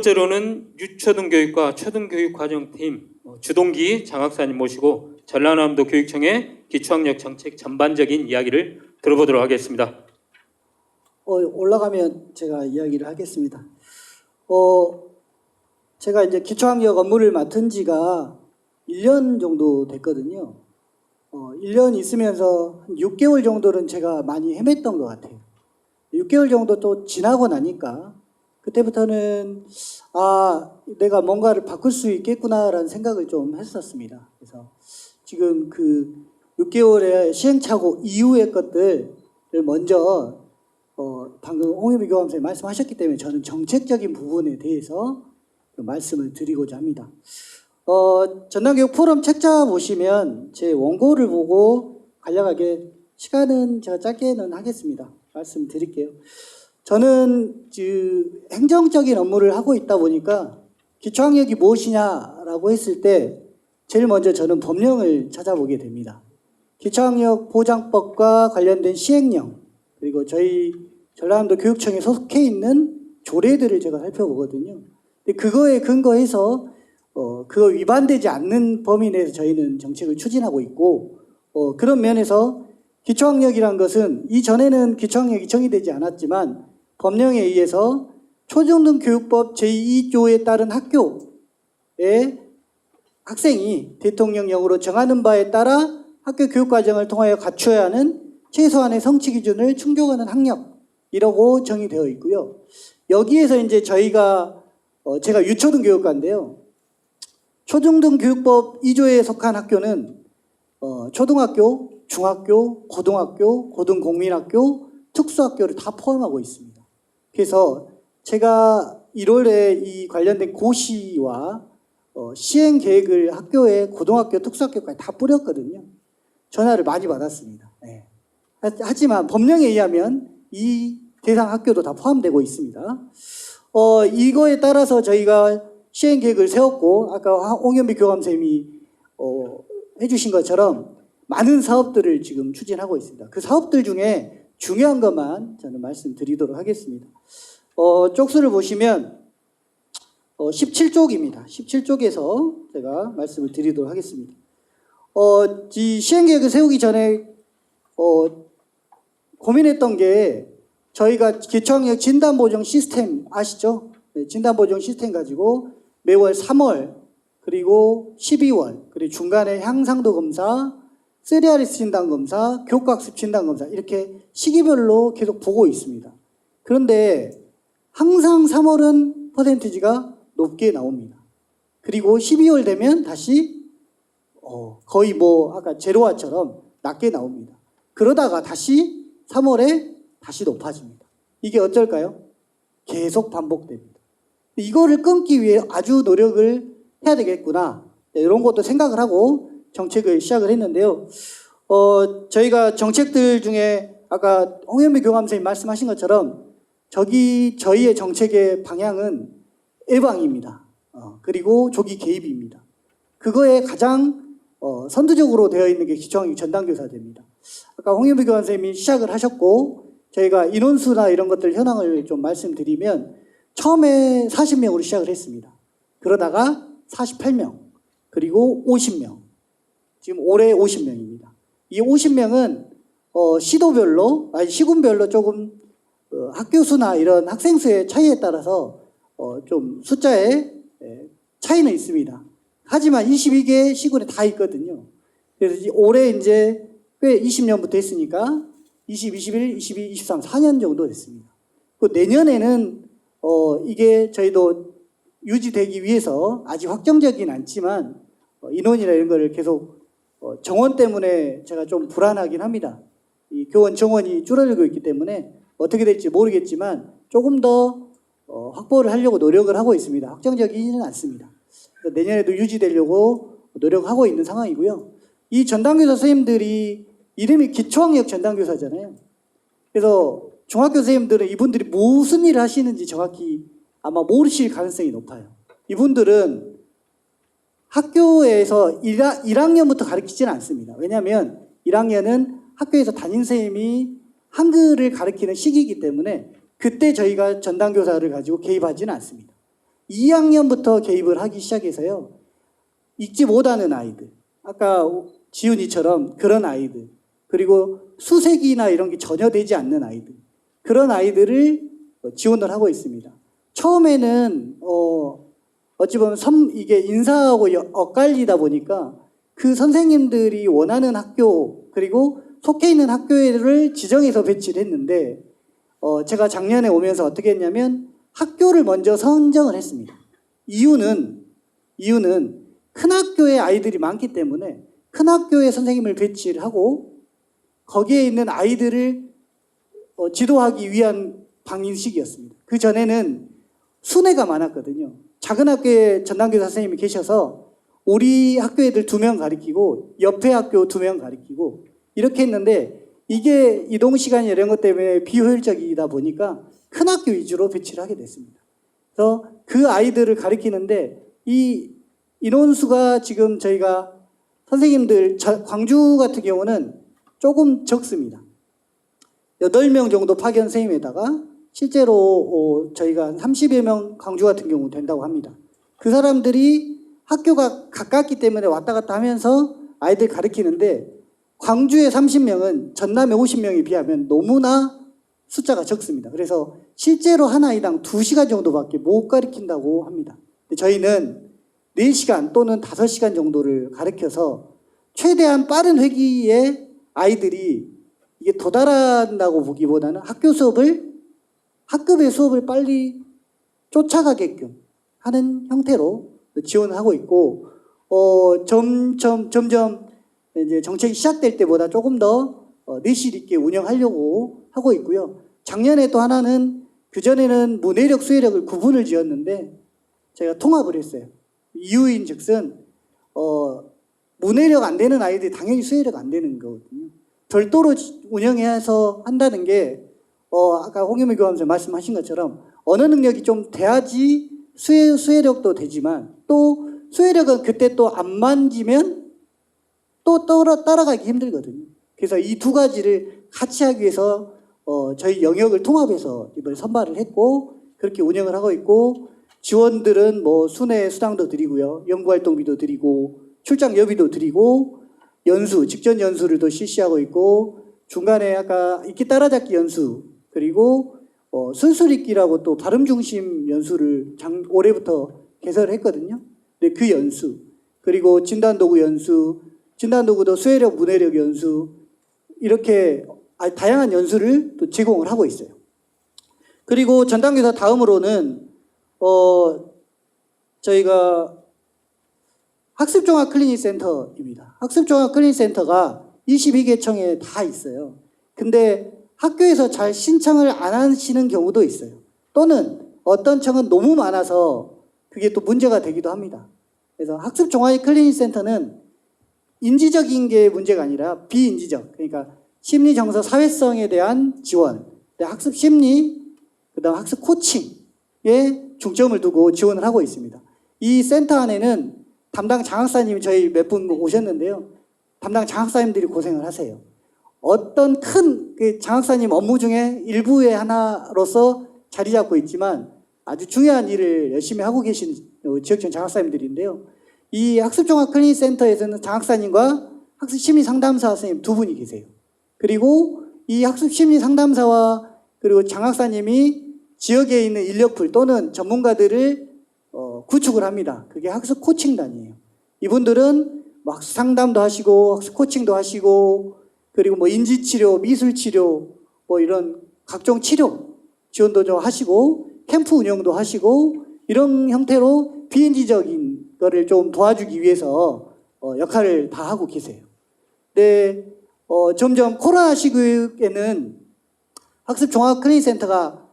번째로는 유초등교육과 초등교육과정팀 주동기 장학사님 모시고 전라남도 교육청의 기초학력 정책 전반적인 이야기를 들어보도록 하겠습니다. 올라가면 제가 이야기를 하겠습니다. 제가 이제 기초학력 업무를 맡은 지가 1년 정도 됐거든요. 1년 있으면서 한 6개월 정도는 제가 많이 헤맸던 것 같아요. 6개월 정도 또 지나고 나니까 그때부터는 내가 뭔가를 바꿀 수 있겠구나라는 생각을 좀 했었습니다. 그래서 지금 그 6개월의 시행착오 이후의 것들을 먼저 방금 홍유미 교감선생님 말씀하셨기 때문에 저는 정책적인 부분에 대해서 말씀을 드리고자 합니다. 전남교육 포럼 책자 보시면 제 원고를 보고 간략하게 시간은 제가 짧게는 하겠습니다. 말씀드릴게요. 저는 행정적인 업무를 하고 있다 보니까 기초학력이 무엇이냐라고 했을 때 제일 먼저 저는 법령을 찾아보게 됩니다. 기초학력 보장법과 관련된 시행령 그리고 저희 전라남도 교육청에 속해 있는 조례들을 제가 살펴보거든요. 근데 그거에 근거해서 그거 위반되지 않는 범위 내에서 저희는 정책을 추진하고 있고 그런 면에서 기초학력이란 것은 이전에는 기초학력이 정의되지 않았지만 법령에 의해서 초중등교육법 제2조에 따른 학교의 학생이 대통령령으로 정하는 바에 따라 학교 교육과정을 통하여 갖춰야 하는 최소한의 성취 기준을 충족하는 학력이라고 정의되어 있고요. 여기에서 이제 제가 유초등교육과인데요. 초중등교육법 2조에 속한 학교는 초등학교, 중학교, 고등학교, 고등공민학교, 특수학교를 다 포함하고 있습니다. 그래서 제가 1월에 이 관련된 고시와 시행 계획을 학교에 고등학교, 특수학교까지 다 뿌렸거든요. 전화를 많이 받았습니다. 네. 하지만 법령에 의하면 이 대상 학교도 다 포함되고 있습니다. 이거에 따라서 저희가 시행 계획을 세웠고 아까 홍현미 교감선생님이 해주신 것처럼 많은 사업들을 지금 추진하고 있습니다. 그 사업들 중에 중요한 것만 저는 말씀드리도록 하겠습니다. 쪽수를 보시면 17쪽입니다. 17쪽에서 제가 말씀을 드리도록 하겠습니다. 이 시행계획을 세우기 전에 고민했던 게 저희가 기초학력 진단보정 시스템 아시죠? 네, 진단보정 시스템 가지고 매월 3월 그리고 12월 그리고 중간에 향상도 검사 3RS 진단검사, 교과학습 진단검사 이렇게 시기별로 계속 보고 있습니다. 그런데 항상 3월은 퍼센티지가 높게 나옵니다. 그리고 12월 되면 다시 거의 아까 제로화처럼 낮게 나옵니다. 그러다가 다시 3월에 다시 높아집니다. 이게 어쩔까요? 계속 반복됩니다. 이거를 끊기 위해 아주 노력을 해야 되겠구나. 이런 것도 생각을 하고 정책을 시작을 했는데요. 저희가 정책들 중에 아까 홍현미 교감선생님 말씀하신 것처럼 저희의 정책의 방향은 예방입니다. 그리고 조기 개입입니다. 그거에 가장 선두적으로 되어 있는 게 기초학력 전담교사제입니다. 아까 홍현미 교감선생님이 시작을 하셨고 저희가 인원수나 이런 것들 현황을 좀 말씀드리면 처음에 40명으로 시작을 했습니다. 그러다가 48명 그리고 50명 지금 올해 50명입니다. 이 50명은 시군별로 조금 학교 수나 이런 학생 수의 차이에 따라서 좀 숫자에 차이는 있습니다. 하지만 22개 시군에 다 있거든요. 그래서 올해 이제 꽤 20년부터 했으니까 20, 21, 22, 23, 4년 정도 됐습니다. 그 내년에는 이게 저희도 유지되기 위해서 아직 확정적이진 않지만 인원이나 이런 거를 계속 정원 때문에 제가 좀 불안하긴 합니다. 이 교원 정원이 줄어들고 있기 때문에 어떻게 될지 모르겠지만 조금 더 확보를 하려고 노력을 하고 있습니다. 확정적이지는 않습니다. 내년에도 유지되려고 노력하고 있는 상황이고요. 이 전담교사 선생님들이 이름이 기초학력 전담교사잖아요. 그래서 중학교 선생님들은 이분들이 무슨 일을 하시는지 정확히 아마 모르실 가능성이 높아요. 이분들은 학교에서 1학년부터 가르치지는 않습니다. 왜냐하면 1학년은 학교에서 담임선생님이 한글을 가르치는 시기이기 때문에 그때 저희가 전담교사를 가지고 개입하지는 않습니다. 2학년부터 개입을 하기 시작해서요. 읽지 못하는 아이들, 아까 지훈이처럼 그런 아이들, 그리고 수색이나 이런 게 전혀 되지 않는 아이들, 그런 아이들을 지원을 하고 있습니다. 처음에는 어찌 보면 이게 인사하고 엇갈리다 보니까 그 선생님들이 원하는 학교 그리고 속해 있는 학교를 지정해서 배치를 했는데 제가 작년에 오면서 어떻게 했냐면 학교를 먼저 선정을 했습니다. 이유는 큰 학교에 아이들이 많기 때문에 큰 학교에 선생님을 배치를 하고 거기에 있는 아이들을 지도하기 위한 방식이었습니다. 그 전에는 순회가 많았거든요. 작은 학교에 전담교사 선생님이 계셔서 우리 학교 애들 2명 가르치고 옆에 학교 2명 가르치고 이렇게 했는데 이게 이동 시간이 이런 것 때문에 비효율적이다 보니까 큰 학교 위주로 배치를 하게 됐습니다. 그래서 그 아이들을 가르치는데 이 인원수가 지금 저희가 선생님들 광주 같은 경우는 조금 적습니다. 8명 정도 파견 선생님에다가 실제로 저희가 한 30여 명 광주 같은 경우 된다고 합니다. 그 사람들이 학교가 가깝기 때문에 왔다 갔다 하면서 아이들 가르치는데 광주의 30명은 전남의 50명에 비하면 너무나 숫자가 적습니다. 그래서 실제로 한 아이당 2시간 정도밖에 못 가르친다고 합니다. 저희는 4시간 또는 5시간 정도를 가르쳐서 최대한 빠른 회기에 아이들이 이게 도달한다고 보기보다는 학급의 수업을 빨리 쫓아가게끔 하는 형태로 지원을 하고 있고, 점점 이제 정책이 시작될 때보다 조금 더 내실 있게 운영하려고 하고 있고요. 작년에 또 하나는 그전에는 문해력, 수해력을 구분을 지었는데 제가 통합을 했어요. 이유인 즉슨 문해력 안 되는 아이들이 당연히 수해력 안 되는 거거든요. 별도로 운영해서 한다는 게 아까 홍유미 교감생 말씀하신 것처럼 언어 능력이 좀 돼야지 수해력도 되지만 또 수해력은 그때 또 안 만지면 또 따라가기 힘들거든요. 그래서 이 2가지를 같이 하기 위해서 저희 영역을 통합해서 이번에 선발을 했고 그렇게 운영을 하고 있고 지원들은 뭐 순회 수당도 드리고요. 연구활동비도 드리고 출장 여비도 드리고 직전 연수를 또 실시하고 있고 중간에 아까 읽기 따라잡기 연수 그리고 순수읽기라고 또 발음 중심 연수를 올해부터 개설을 했거든요. 근데 그 연수 그리고 진단도구 연수 진단도구도 수해력, 문해력 연수 이렇게 다양한 연수를 또 제공을 하고 있어요. 그리고 전담교사 다음으로는 저희가 학습종합클리닉센터입니다. 학습종합클리닉센터가 22개 청에 다 있어요. 근데 학교에서 잘 신청을 안 하시는 경우도 있어요. 또는 어떤 청은 너무 많아서 그게 또 문제가 되기도 합니다. 그래서 학습종합클리닉센터는 인지적인 게 문제가 아니라 비인지적, 그러니까 심리정서 사회성에 대한 지원, 학습심리, 그다음 학습 코칭에 중점을 두고 지원을 하고 있습니다. 이 센터 안에는 담당 장학사님이 저희 몇 분 오셨는데요. 담당 장학사님들이 고생을 하세요. 어떤 큰 장학사님 업무 중에 일부의 하나로서 자리 잡고 있지만 아주 중요한 일을 열심히 하고 계신 지역청 장학사님들인데요. 이 학습종합클리닉센터에서는 장학사님과 학습심리상담사 선생님 2분이 계세요. 그리고 이 학습심리상담사와 그리고 장학사님이 지역에 있는 인력풀 또는 전문가들을 구축을 합니다. 그게 학습 코칭단이에요. 이분들은 뭐 학습 상담도 하시고 학습 코칭도 하시고 그리고 뭐 인지치료, 미술치료 뭐 이런 각종 치료 지원도 좀 하시고 캠프 운영도 하시고 이런 형태로 비인지적인 거를 좀 도와주기 위해서 역할을 다 하고 계세요. 근데 점점 코로나 시국에는 학습종합클리닉센터가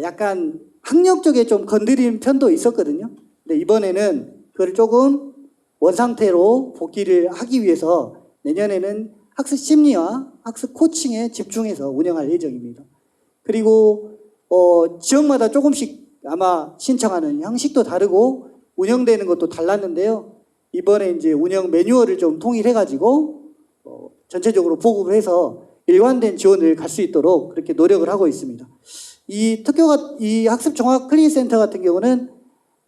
약간 학력 쪽에 좀 건드린 편도 있었거든요. 근데 이번에는 그걸 조금 원상태로 복귀를 하기 위해서 내년에는 학습 심리와 학습 코칭에 집중해서 운영할 예정입니다. 그리고 지역마다 조금씩 아마 신청하는 형식도 다르고 운영되는 것도 달랐는데요. 이번에 이제 운영 매뉴얼을 좀 통일해가지고 전체적으로 보급을 해서 일관된 지원을 갈 수 있도록 그렇게 노력을 하고 있습니다. 이 학습종합클리닉센터 같은 경우는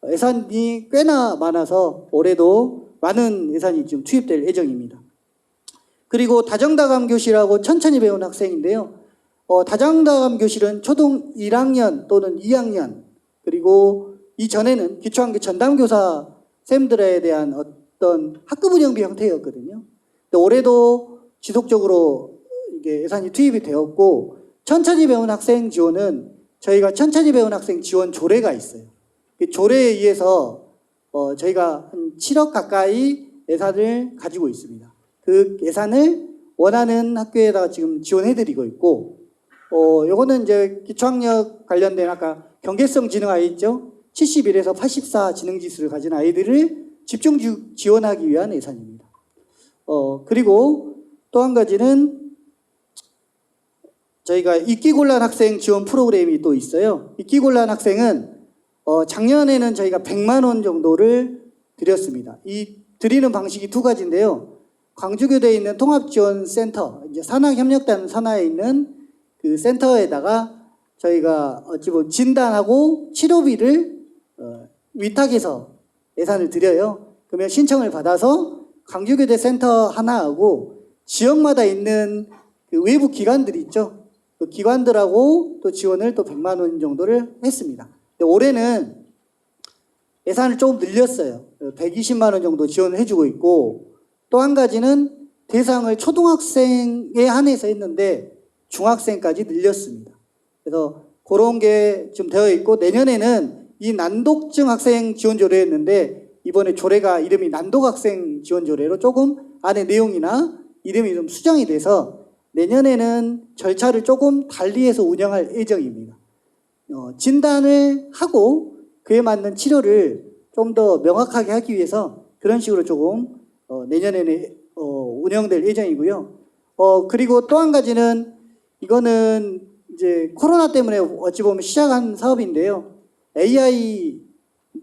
예산이 꽤나 많아서 올해도 많은 예산이 좀 투입될 예정입니다. 그리고 다정다감 교실하고 천천히 배우는 학생인데요. 다정다감 교실은 초등 1학년 또는 2학년 그리고 이전에는 기초학교 전담교사 쌤들에 대한 어떤 학급 운영비 형태였거든요. 근데 올해도 지속적으로 이게 예산이 투입이 되었고 천천히 배우는 학생 지원은 저희가 천천히 배우는 학생 지원 조례가 있어요. 그 조례에 의해서 저희가 한 7억 가까이 예산을 가지고 있습니다. 그 예산을 원하는 학교에다가 지금 지원해드리고 있고, 요거는 이제 기초학력 관련된 아까 경계성 지능 아이 있죠? 71에서 84 지능 지수를 가진 아이들을 집중 지원하기 위한 예산입니다. 그리고 또 한 가지는 저희가 읽기곤란 학생 지원 프로그램이 또 있어요. 읽기곤란 학생은 작년에는 저희가 100만 원 정도를 드렸습니다. 이 드리는 방식이 두 가지인데요. 광주교대에 있는 통합지원센터, 이제 산학협력단 산하에 있는 그 센터에다가 저희가 어찌 보면 진단하고 치료비를 위탁해서 예산을 드려요. 그러면 신청을 받아서 광주교대 센터 하나하고 지역마다 있는 그 외부 기관들이 있죠. 그 기관들하고 또 지원을 또 100만 원 정도를 했습니다. 근데 올해는 예산을 조금 늘렸어요. 120만 원 정도 지원을 해주고 있고 또 한 가지는 대상을 초등학생에 한해서 했는데 중학생까지 늘렸습니다. 그래서 그런 게 좀 되어 있고 내년에는 이 난독증 학생 지원 조례였는데 이번에 조례가 이름이 난독학생 지원 조례로 조금 안에 내용이나 이름이 좀 수정이 돼서 내년에는 절차를 조금 달리해서 운영할 예정입니다. 진단을 하고 그에 맞는 치료를 좀 더 명확하게 하기 위해서 그런 식으로 조금 내년에는 운영될 예정이고요. 그리고 또 한 가지는 이거는 이제 코로나 때문에 어찌 보면 시작한 사업인데요. AI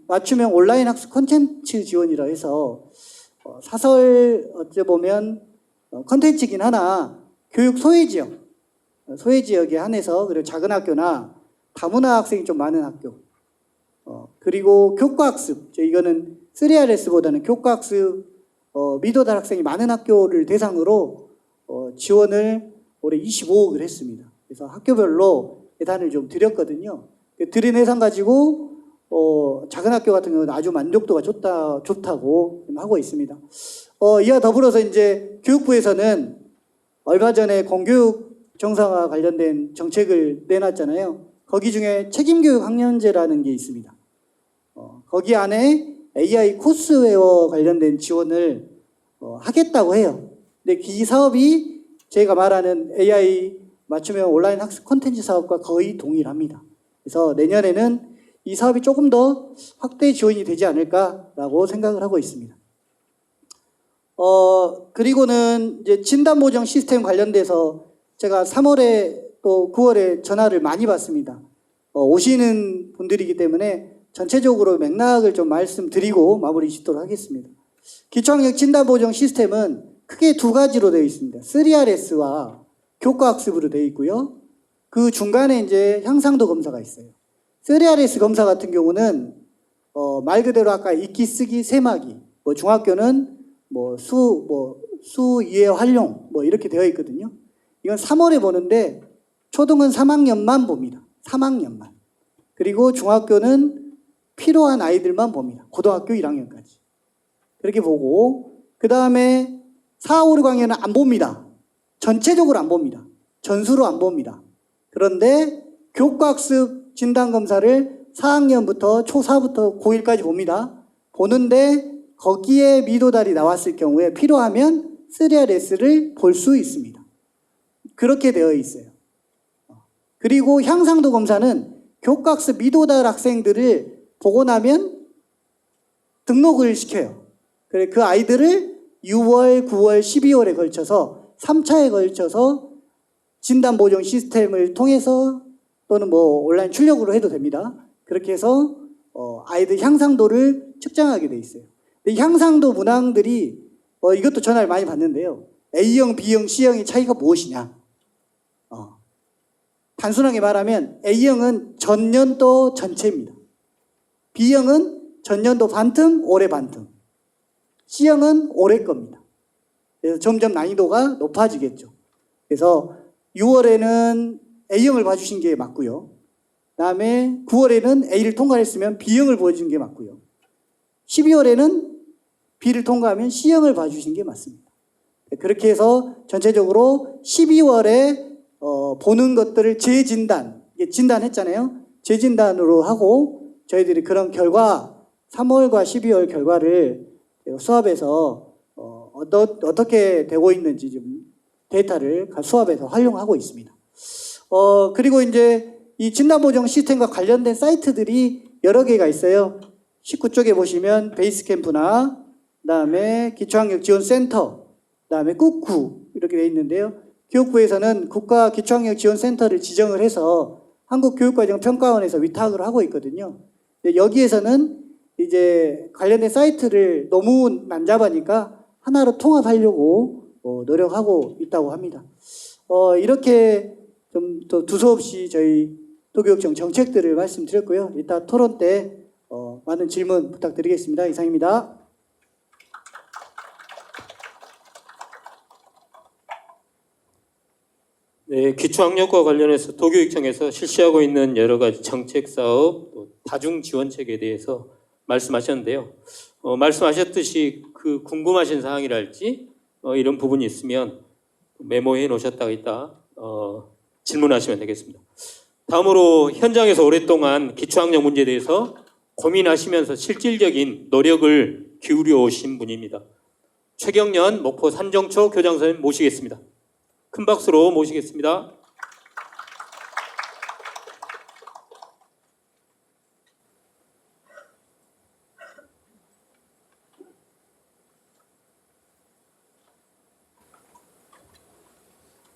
맞춤형 온라인 학습 콘텐츠 지원이라 해서 사설 어찌 보면 콘텐츠긴 하나 교육 소외 지역에 한해서 그리고 작은 학교나 다문화 학생이 좀 많은 학교 그리고 교과학습 이거는 3RS보다는 교과학습 미도달 학생이 많은 학교를 대상으로 지원을 올해 25억을 했습니다. 그래서 학교별로 예산을 좀 드렸거든요. 드린 예산 가지고 작은 학교 같은 경우는 아주 만족도가 좋다고 하고 있습니다. 이와 더불어서 이제 교육부에서는 얼마 전에 공교육 정상화 관련된 정책을 내놨잖아요. 거기 중에 책임교육 학년제라는 게 있습니다. 거기 안에 AI 코스웨어 관련된 지원을 하겠다고 해요. 근데 이 사업이 제가 말하는 AI 맞춤형 온라인 학습 콘텐츠 사업과 거의 동일합니다. 그래서 내년에는 이 사업이 조금 더 확대 지원이 되지 않을까라고 생각을 하고 있습니다. 그리고는 이제 진단보정 시스템 관련돼서 제가 3월에 또 9월에 전화를 많이 받습니다. 오시는 분들이기 때문에 전체적으로 맥락을 좀 말씀드리고 마무리 짓도록 하겠습니다. 기초학력 진단보정 시스템은 크게 두 가지로 되어 있습니다. 3RS와 교과학습으로 되어 있고요. 그 중간에 이제 향상도 검사가 있어요. 3RS 검사 같은 경우는 말 그대로 아까 읽기, 쓰기, 세마기, 중학교는 수, 이해, 활용 이렇게 되어 있거든요. 이건 3월에 보는데 초등은 3학년만 봅니다. 3학년만. 그리고 중학교는 필요한 아이들만 봅니다. 고등학교 1학년까지. 그렇게 보고 그 다음에 4, 5, 6학년은 안 봅니다. 전체적으로 안 봅니다. 전수로 안 봅니다. 그런데 교과학습 진단검사를 4학년부터 초4부터 고1까지 봅니다. 보는데 거기에 미도달이 나왔을 경우에 필요하면 3RS를 볼 수 있습니다. 그렇게 되어 있어요. 그리고 향상도 검사는 교과학습 미도달 학생들을 보고 나면 등록을 시켜요. 그 아이들을 6월, 9월, 12월에 걸쳐서 3차에 걸쳐서 진단보정 시스템을 통해서 또는 온라인 출력으로 해도 됩니다. 그렇게 해서 아이들 향상도를 측정하게 돼 있어요. 근데 향상도 문항들이 이것도 전화를 많이 받는데요. A형, B형, C형의 차이가 무엇이냐? 단순하게 말하면 A형은 전년도 전체입니다. B형은 전년도 반틈, 올해 반틈. C형은 올해 겁니다. 그래서 점점 난이도가 높아지겠죠. 그래서 6월에는 A형을 봐주신 게 맞고요. 그다음에 9월에는 A를 통과했으면 B형을 보여준 게 맞고요. 12월에는 B를 통과하면 C형을 봐주신 게 맞습니다. 그렇게 해서 전체적으로 12월에 보는 것들을 재진단, 진단했잖아요. 재진단으로 하고 저희들이 그런 결과 3월과 12월 결과를 수합해서 어떻게 되고 있는지 좀 데이터를 수합해서 활용하고 있습니다. 그리고 이제 이 진단보정 시스템과 관련된 사이트들이 여러 개가 있어요. 19쪽에 보시면 베이스캠프나 그다음에 기초학력 지원센터, 그다음에 꾹구 이렇게 되어 있는데요. 교육부에서는 국가기초학력지원센터를 지정을 해서 한국교육과정평가원에서 위탁을 하고 있거든요. 여기에서는 이제 관련된 사이트를 너무 난잡하니까 하나로 통합하려고 노력하고 있다고 합니다. 이렇게 좀 더 두서없이 저희 도교육청 정책들을 말씀드렸고요. 이따 토론 때 많은 질문 부탁드리겠습니다. 이상입니다. 네, 기초학력과 관련해서 도교육청에서 실시하고 있는 여러 가지 정책 사업, 또 다중 지원책에 대해서 말씀하셨는데요. 말씀하셨듯이 그 궁금하신 사항이랄지 이런 부분이 있으면 메모해 놓으셨다가 있다 질문하시면 되겠습니다. 다음으로 현장에서 오랫동안 기초학력 문제에 대해서 고민하시면서 실질적인 노력을 기울여 오신 분입니다. 최경련 목포 산정초 교장선생님 모시겠습니다. 큰 박수로 모시겠습니다.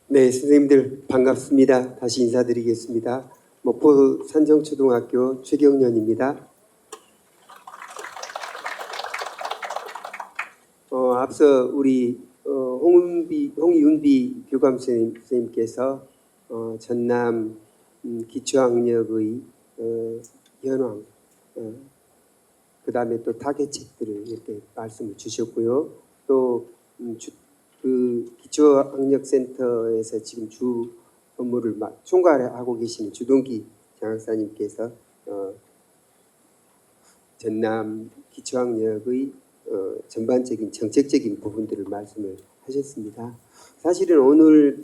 네, 선생님들 반갑습니다. 다시 인사드리겠습니다. 목포 산정초등학교 최경련입니다. 앞서 우리 홍윤비 교감 선생님께서 전남 기초학력의 현황, 그 다음에 또 타겟책들을 이렇게 말씀을 주셨고요. 또 그 기초학력센터에서 지금 주 업무를 총괄하고 계시는 주동기 장학사님께서 전남 기초학력의 전반적인 정책적인 부분들을 말씀을 하셨습니다. 사실은 오늘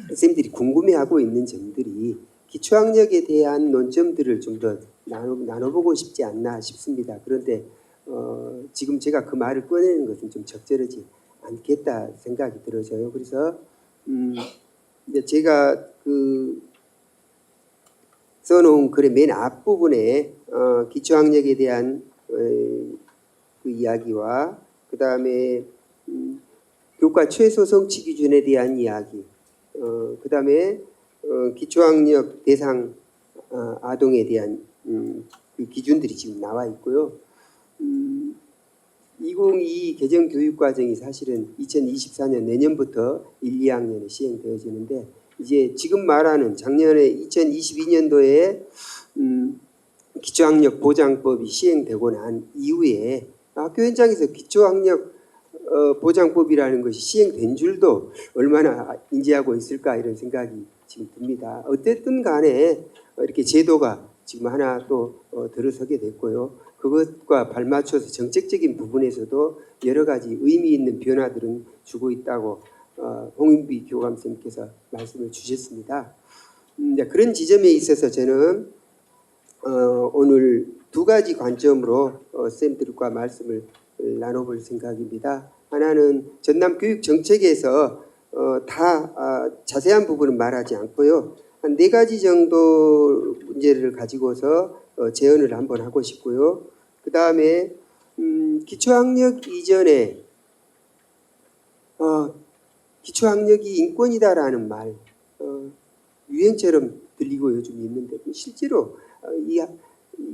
선생님들이 궁금해하고 있는 점들이 기초학력에 대한 논점들을 좀 더 나눠보고 싶지 않나 싶습니다. 그런데 지금 제가 그 말을 꺼내는 것은 좀 적절하지 않겠다 생각이 들어져요. 그래서 이제 제가 그 써놓은 글의 맨 앞부분에 기초학력에 대한 그 이야기와 그 다음에 교과 최소 성취 기준에 대한 이야기, 그 다음에 기초학력 대상 아동에 대한 그 기준들이 지금 나와 있고요. 2022 개정교육과정이 사실은 2024년 내년부터 1, 2학년에 시행되어지는데 이제 지금 말하는 작년에 2022년도에 기초학력 보장법이 시행되고 난 이후에 학교 현장에서 기초학력 보장법이라는 것이 시행된 줄도 얼마나 인지하고 있을까 이런 생각이 지금 듭니다. 어쨌든 간에 이렇게 제도가 지금 하나 또 들어서게 됐고요. 그것과 발맞춰서 정책적인 부분에서도 여러 가지 의미 있는 변화들은 주고 있다고 홍윤비 교감선생님께서 말씀을 주셨습니다. 그런 지점에 있어서 저는 오늘 두 가지 관점으로 쌤들과 말씀을 나눠볼 생각입니다. 하나는 전남 교육 정책에서 다 자세한 부분은 말하지 않고요. 한 4가지 정도 문제를 가지고서 제언을 한번 하고 싶고요. 그 다음에 기초학력 이전에 기초학력이 인권이다라는 말 유행처럼 들리고 요즘 있는데 실제로 이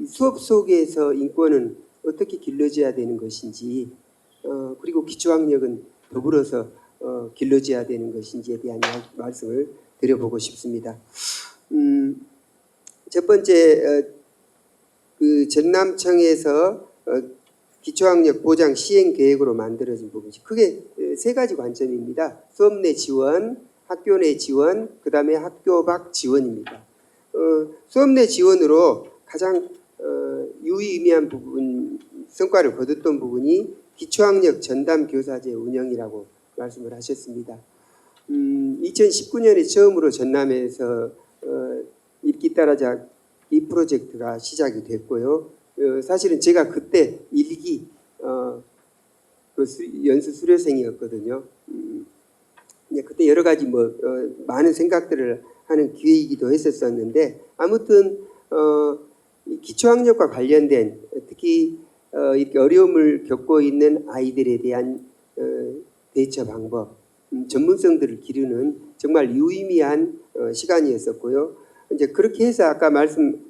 수업 속에서 인권은 어떻게 길러져야 되는 것인지 그리고 기초학력은 더불어서 길러져야 되는 것인지에 대한 말씀을 드려보고 싶습니다. 첫 번째 그 전남청에서 기초학력 보장 시행 계획으로 만들어진 부분이 크게 세 가지 관점입니다. 수업 내 지원, 학교 내 지원, 그 다음에 학교 밖 지원입니다. 수업 내 지원으로 가장 유의미한 부분, 성과를 거뒀던 부분이 기초학력 전담 교사제 운영이라고 말씀을 하셨습니다. 2019년에 처음으로 전남에서 읽기 따라잡기 프로젝트가 시작이 됐고요. 사실은 제가 그때 일기 연수 수료생이었거든요. 그때 여러 가지 많은 생각들을 하는 기회이기도 했었는데 아무튼 기초학력과 관련된 특히 이렇게 어려움을 겪고 있는 아이들에 대한 대처 방법, 전문성들을 기르는 정말 유의미한 시간이었었고요. 이제 그렇게 해서 아까 말씀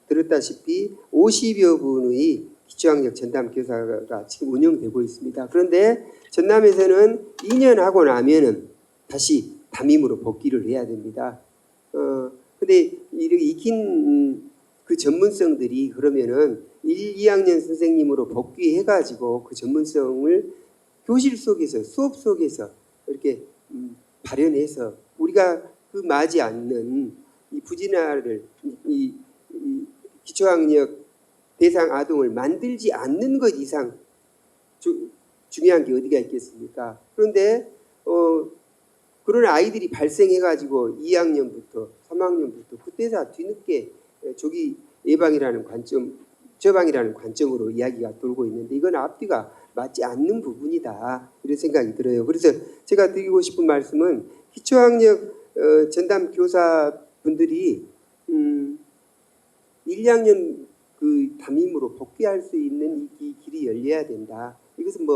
들었다시피 50여 분의 기초학력 전담 교사가 지금 운영되고 있습니다. 그런데 전남에서는 2년 하고 나면은 다시 담임으로 복귀를 해야 됩니다. 근데 이렇게 익힌 그 전문성들이 그러면은 1, 2학년 선생님으로 복귀해가지고 그 전문성을 교실 속에서 수업 속에서 이렇게 발현해서 우리가 그 맞지 않는 이 부진화를 이 기초학력 대상 아동을 만들지 않는 것 이상 중요한 게 어디가 있겠습니까? 그런데 그런 아이들이 발생해가지고 2학년부터 3학년부터 그때 다 뒤늦게 조기 예방이라는 관점, 처방이라는 관점으로 이야기가 돌고 있는데 이건 앞뒤가 맞지 않는 부분이다 이런 생각이 들어요. 그래서 제가 드리고 싶은 말씀은 기초학력 전담 교사분들이 1, 2학년 그 담임으로 복귀할 수 있는 이 길이 열려야 된다. 이것은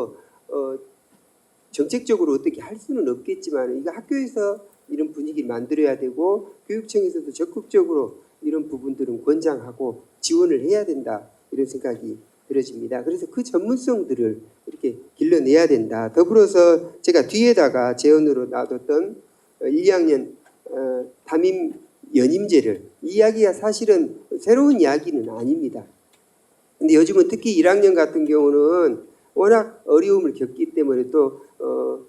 정책적으로 어떻게 할 수는 없겠지만 이거 학교에서 이런 분위기를 만들어야 되고 교육청에서도 적극적으로 이런 부분들은 권장하고 지원을 해야 된다 이런 생각이 들어집니다. 그래서 그 전문성들을 이렇게 길러내야 된다. 더불어서 제가 뒤에다가 제언으로 놔뒀던 1, 2학년 담임 연임제를 이 이야기가 사실은 새로운 이야기는 아닙니다. 근데 요즘은 특히 1학년 같은 경우는 워낙 어려움을 겪기 때문에 또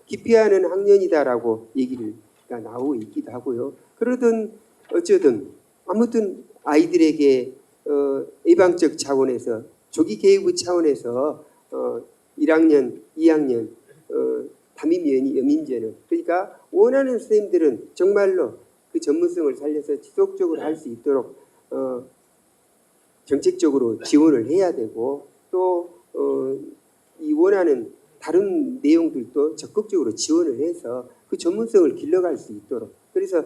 기피하는 학년이다라고 얘기가 나오고 있기도 하고요. 그러든 어쩌든 아무튼 아이들에게 예방적 차원에서 조기 계획부 차원에서 1학년, 2학년 담임 연임제는 그러니까 원하는 선생님들은 정말로 그 전문성을 살려서 지속적으로 할 수 있도록 정책적으로 지원을 해야 되고 또 이 원하는 다른 내용들도 적극적으로 지원을 해서 그 전문성을 길러갈 수 있도록 그래서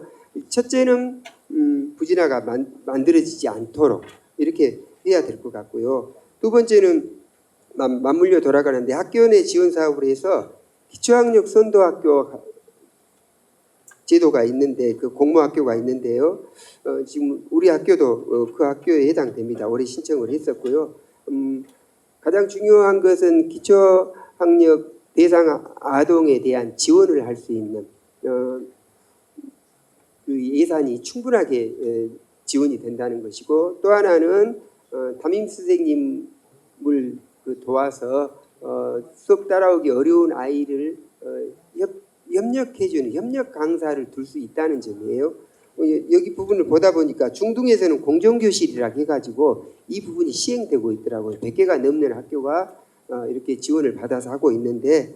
첫째는 부진화가 만들어지지 않도록 이렇게 해야 될 것 같고요. 두 번째는 맞물려 돌아가는데 학교 내 지원 사업을 해서 기초학력 선도학교 제도가 있는데 그 공모학교가 있는데요. 지금 우리 학교도 그 학교에 해당됩니다. 올해 신청을 했었고요. 가장 중요한 것은 기초학력 대상 아동에 대한 지원을 할 수 있는 그 예산이 충분하게 지원이 된다는 것이고 또 하나는 담임 선생님을 도와서 수업 따라오기 어려운 아이를 협력해주는 협력 강사를 둘 수 있다는 점이에요. 여기 부분을 보다 보니까 중등에서는 공정교실이라고 해가지고 이 부분이 시행되고 있더라고요. 100개가 넘는 학교가 이렇게 지원을 받아서 하고 있는데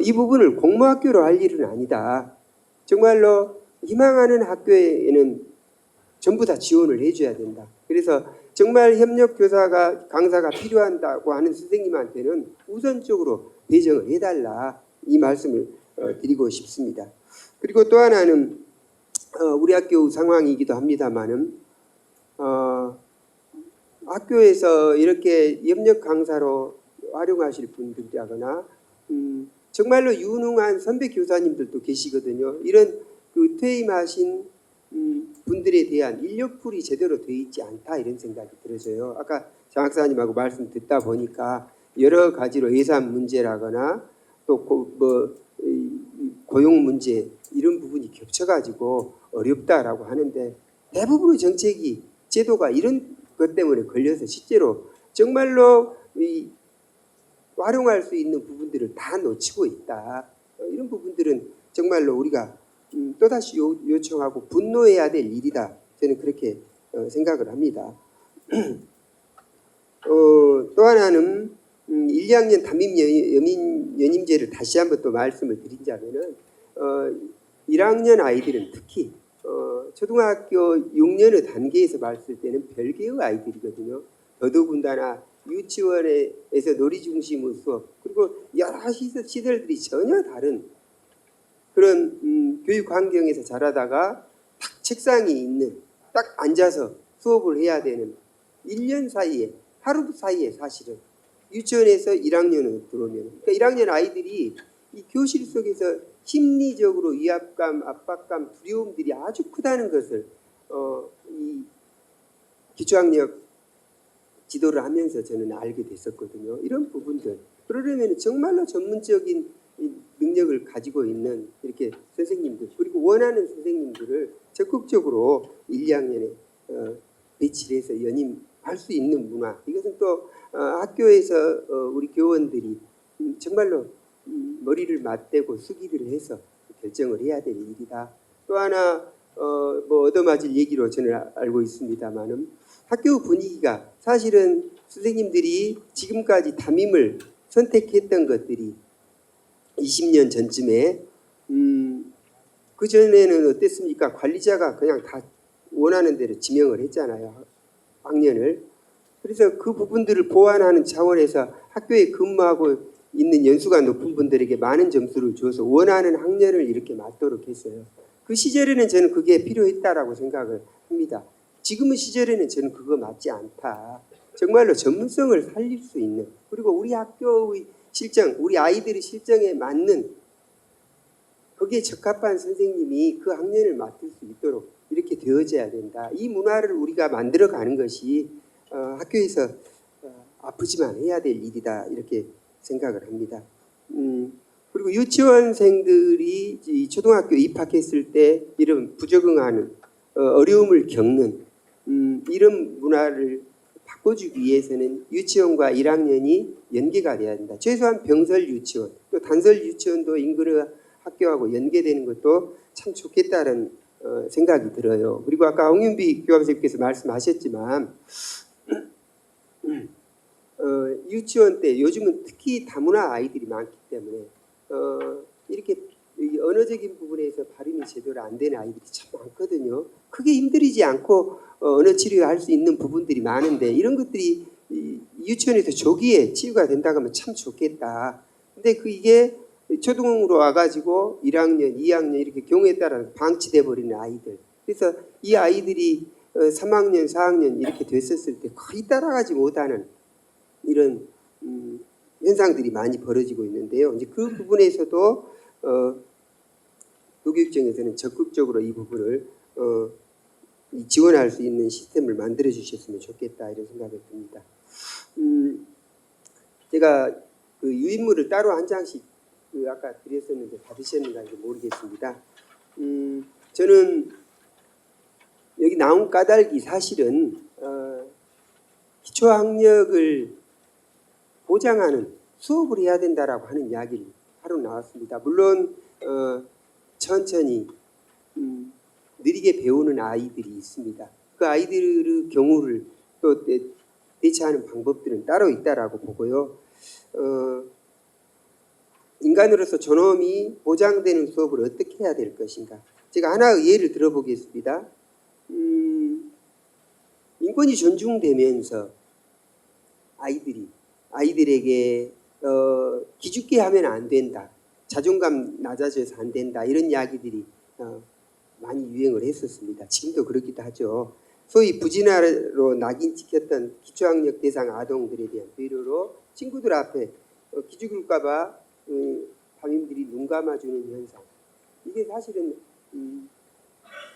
이 부분을 공모학교로 할 일은 아니다. 정말로 희망하는 학교에는 전부 다 지원을 해줘야 된다. 그래서 정말 협력교사가 강사가 필요하다고 하는 선생님한테는 우선적으로 배정을 해달라 이 말씀을 드리고 싶습니다. 그리고 또 하나는 우리 학교 상황이기도 합니다만은 학교에서 이렇게 협력 강사로 활용하실 분들이라거나 정말로 유능한 선배 교사님들도 계시거든요. 이런 그 퇴임하신 분들에 대한 인력풀이 제대로 되어 있지 않다 이런 생각이 들어져요. 아까 장 학사님하고 말씀 듣다 보니까 여러 가지로 예산 문제라거나 또 고용 문제 이런 부분이 겹쳐가지고 어렵다라고 하는데 대부분의 정책이 제도가 이런 것 때문에 걸려서 실제로 정말로 이 활용할 수 있는 부분들을 다 놓치고 있다. 이런 부분들은 정말로 우리가 또다시 요청하고 분노해야 될 일이다. 저는 그렇게 생각을 합니다. 또 하나는 1, 2학년 담임 연임제를 다시 한번 또 말씀을 드리자면은 1학년 아이들은 특히 초등학교 6년의 단계에서 봤을 때는 별개의 아이들이거든요. 더더군다나 유치원에서 놀이 중심의 수업 그리고 여러 시설들이 전혀 다른 그런 교육 환경에서 자라다가 딱 책상이 있는 딱 앉아서 수업을 해야 되는 1년 사이에 하루 사이에 사실은 유치원에서 1학년으로 들어오면 그러니까 1학년 아이들이 이 교실 속에서 심리적으로 위압감, 압박감, 두려움들이 아주 크다는 것을 이 기초학력 지도를 하면서 저는 알게 됐었거든요. 이런 부분들 그러려면 정말로 전문적인 능력을 가지고 있는 이렇게 선생님들 그리고 원하는 선생님들을 적극적으로 1, 2학년에 배치를 해서 연임할 수 있는 문화 이것은 또 학교에서 우리 교원들이 정말로 머리를 맞대고 숙이기를 해서 결정을 해야 될 일이다. 또 하나 뭐 얻어맞을 얘기로 저는 알고 있습니다만은 학교 분위기가 사실은 선생님들이 지금까지 담임을 선택했던 것들이 20년 전쯤에 그 전에는 어땠습니까? 관리자가 그냥 다 원하는 대로 지명을 했잖아요. 학년을. 그래서 그 부분들을 보완하는 차원에서 학교에 근무하고 있는 연수가 높은 분들에게 많은 점수를 줘서 원하는 학년을 이렇게 맞도록 했어요. 그 시절에는 저는 그게 필요했다라고 생각을 합니다. 지금의 시절에는 저는 그거 맞지 않다. 정말로 전문성을 살릴 수 있는 그리고 우리 학교의 실정, 우리 아이들의 실정에 맞는 거기에 적합한 선생님이 그 학년을 맡을 수 있도록 이렇게 되어져야 된다. 이 문화를 우리가 만들어가는 것이 학교에서 아프지만 해야 될 일이다. 이렇게 생각을 합니다. 그리고 유치원생들이 이 초등학교 입학했을 때 이런 부적응하는 어려움을 겪는 이런 문화를 바꿔주기 위해서는 유치원과 1학년이 연계가 돼야 된다. 최소한 병설 유치원, 또 단설 유치원도 인근의 학교하고 연계되는 것도 참 좋겠다는 생각이 들어요. 그리고 아까 홍윤비 교감선생님께서 말씀하셨지만 유치원 때 요즘은 특히 다문화 아이들이 많기 때문에 이렇게 언어적인 부분에서 발음이 제대로 안 되는 아이들이 참 많거든요. 크게 힘들이지 않고 언어 치료할 수 있는 부분들이 많은데 이런 것들이 유치원에서 조기에 치유가 된다고 하면 참 좋겠다. 근데 이게 초등으로 와가지고 1학년, 2학년 이렇게 경우에 따라 방치돼 버리는 아이들. 그래서 이 아이들이 3학년, 4학년 이렇게 됐었을 때 거의 따라가지 못하는 이런 현상들이 많이 벌어지고 있는데요. 이제 그 부분에서도 도교육청에서는 적극적으로 이 부분을 지원할 수 있는 시스템을 만들어 주셨으면 좋겠다 이런 생각이 듭니다. 제가 그 유인물을 따로 한 장씩 아까 드렸었는데 받으셨는가 모르겠습니다. 저는 여기 나온 까닭이 사실은 기초학력을 보장하는 수업을 해야 된다라고 하는 이야기를 하러 나왔습니다. 물론 천천히 느리게 배우는 아이들이 있습니다. 그 아이들의 경우를 또 대처하는 방법들은 따로 있다라고 보고요. 인간으로서 존엄이 보장되는 수업을 어떻게 해야 될 것인가. 제가 하나의 예를 들어보겠습니다. 인권이 존중되면서 아이들에게 기죽게 하면 안 된다. 자존감 낮아져서 안 된다. 이런 이야기들이 많이 유행을 했었습니다. 지금도 그렇기도 하죠. 소위 부진화로 낙인 찍혔던 기초학력 대상 아동들에 대한 배려로 친구들 앞에 기죽을까 봐 담임들이 눈 감아주는 현상. 이게 사실은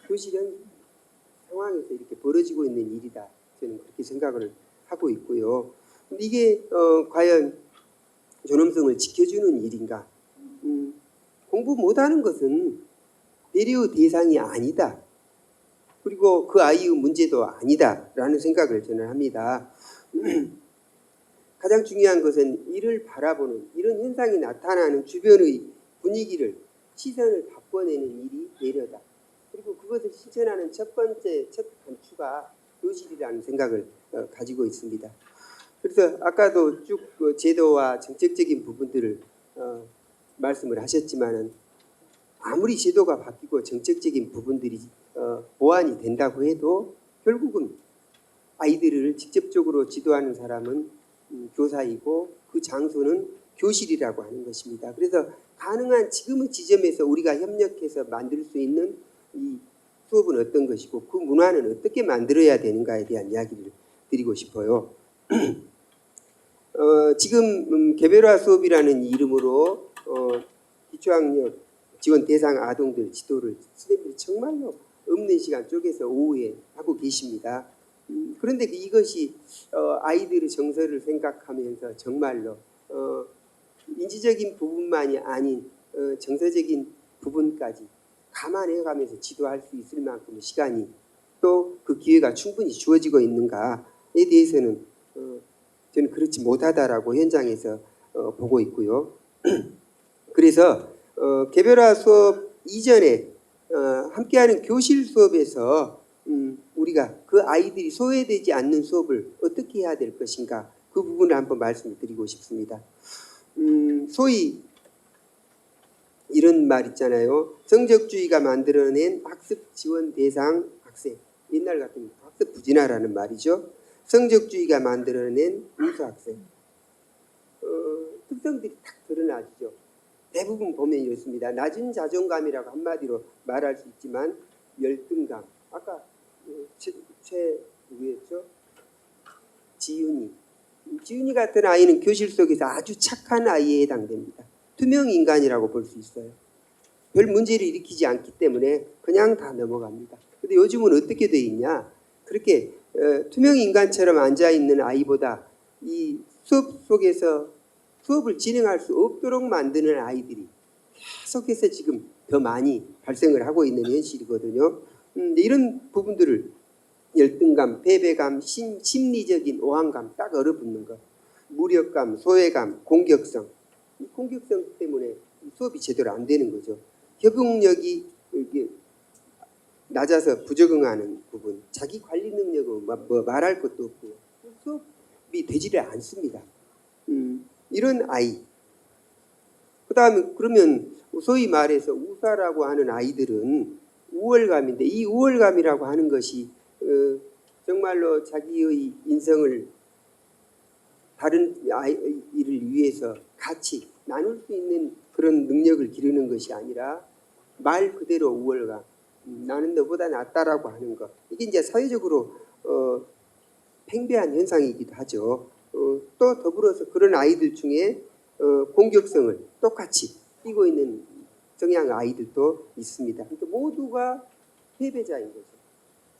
교실은 상황에서 이렇게 벌어지고 있는 일이다. 저는 그렇게 생각을 하고 있고요. 근데 이게 과연 존엄성을 지켜주는 일인가? 공부 못하는 것은 배려 대상이 아니다. 그리고 그 아이의 문제도 아니다라는 생각을 저는 합니다. 가장 중요한 것은 이를 바라보는 이런 현상이 나타나는 주변의 분위기를 시선을 바꿔내는 일이 배려다. 그리고 그것을 실천하는 첫 번째 첫 단추가 교실이라는 생각을 가지고 있습니다. 그래서 아까도 쭉 그 제도와 정책적인 부분들을 말씀을 하셨지만은 아무리 제도가 바뀌고 정책적인 부분들이 보완이 된다고 해도 결국은 아이들을 직접적으로 지도하는 사람은 교사이고 그 장소는 교실이라고 하는 것입니다. 그래서 가능한 지금의 지점에서 우리가 협력해서 만들 수 있는 이 수업은 어떤 것이고 그 문화는 어떻게 만들어야 되는가에 대한 이야기를 드리고 싶어요. 지금 개별화 수업이라는 이름으로 기초학력 지원 대상 아동들 지도를 선생님들이 정말로 없는 시간 쪼개서 오후에 하고 계십니다. 그런데 이것이 아이들의 정서를 생각하면서 정말로 인지적인 부분만이 아닌 정서적인 부분까지 감안해가면서 지도할 수 있을 만큼의 시간이 또 그 기회가 충분히 주어지고 있는가에 대해서는 저는 그렇지 못하다라고 현장에서 보고 있고요. 그래서 개별화 수업 이전에 함께하는 교실 수업에서 우리가 그 아이들이 소외되지 않는 수업을 어떻게 해야 될 것인가 그 부분을 한번 말씀을 드리고 싶습니다. 소위 이런 말 있잖아요. 성적주의가 만들어낸 학습 지원 대상 학생. 옛날 같은 학습 부진화라는 말이죠. 성적주의가 만들어낸 우수 학생. 특성들이 딱 드러나죠. 대부분 보면 이렇습니다. 낮은 자존감이라고 한마디로 말할 수 있지만 열등감. 아까 누구였죠? 지윤이 같은 아이는 교실 속에서 아주 착한 아이에 해당됩니다. 투명 인간이라고 볼 수 있어요. 별 문제를 일으키지 않기 때문에 그냥 다 넘어갑니다. 근데 요즘은 어떻게 돼 있냐? 그렇게 투명 인간처럼 앉아 있는 아이보다 이 수업 속에서 수업을 진행할 수 없도록 만드는 아이들이 계속해서 지금 더 많이 발생을 하고 있는 현실이거든요. 이런 부분들을 열등감, 패배감, 심리적인 오한감 딱 얼어붙는 것, 무력감, 소외감, 공격성. 이 공격성 때문에 수업이 제대로 안 되는 거죠. 협응력이 낮아서 부적응하는 부분, 자기 관리 능력은 뭐 말할 것도 없고요. 수업이 되지를 않습니다. 이런 아이. 그 다음에 그러면 소위 말해서 우사라고 하는 아이들은 우월감인데 이 우월감이라고 하는 것이 정말로 자기의 인성을 다른 아이를 위해서 같이 나눌 수 있는 그런 능력을 기르는 것이 아니라 말 그대로 우월감, 나는 너보다 낫다라고 하는 것. 이게 이제 사회적으로 팽배한 현상이기도 하죠. 또 더불어서 그런 아이들 중에 공격성을 똑같이 띠고 있는 성향 아이들도 있습니다. 그러니까 모두가 패배자인 거죠.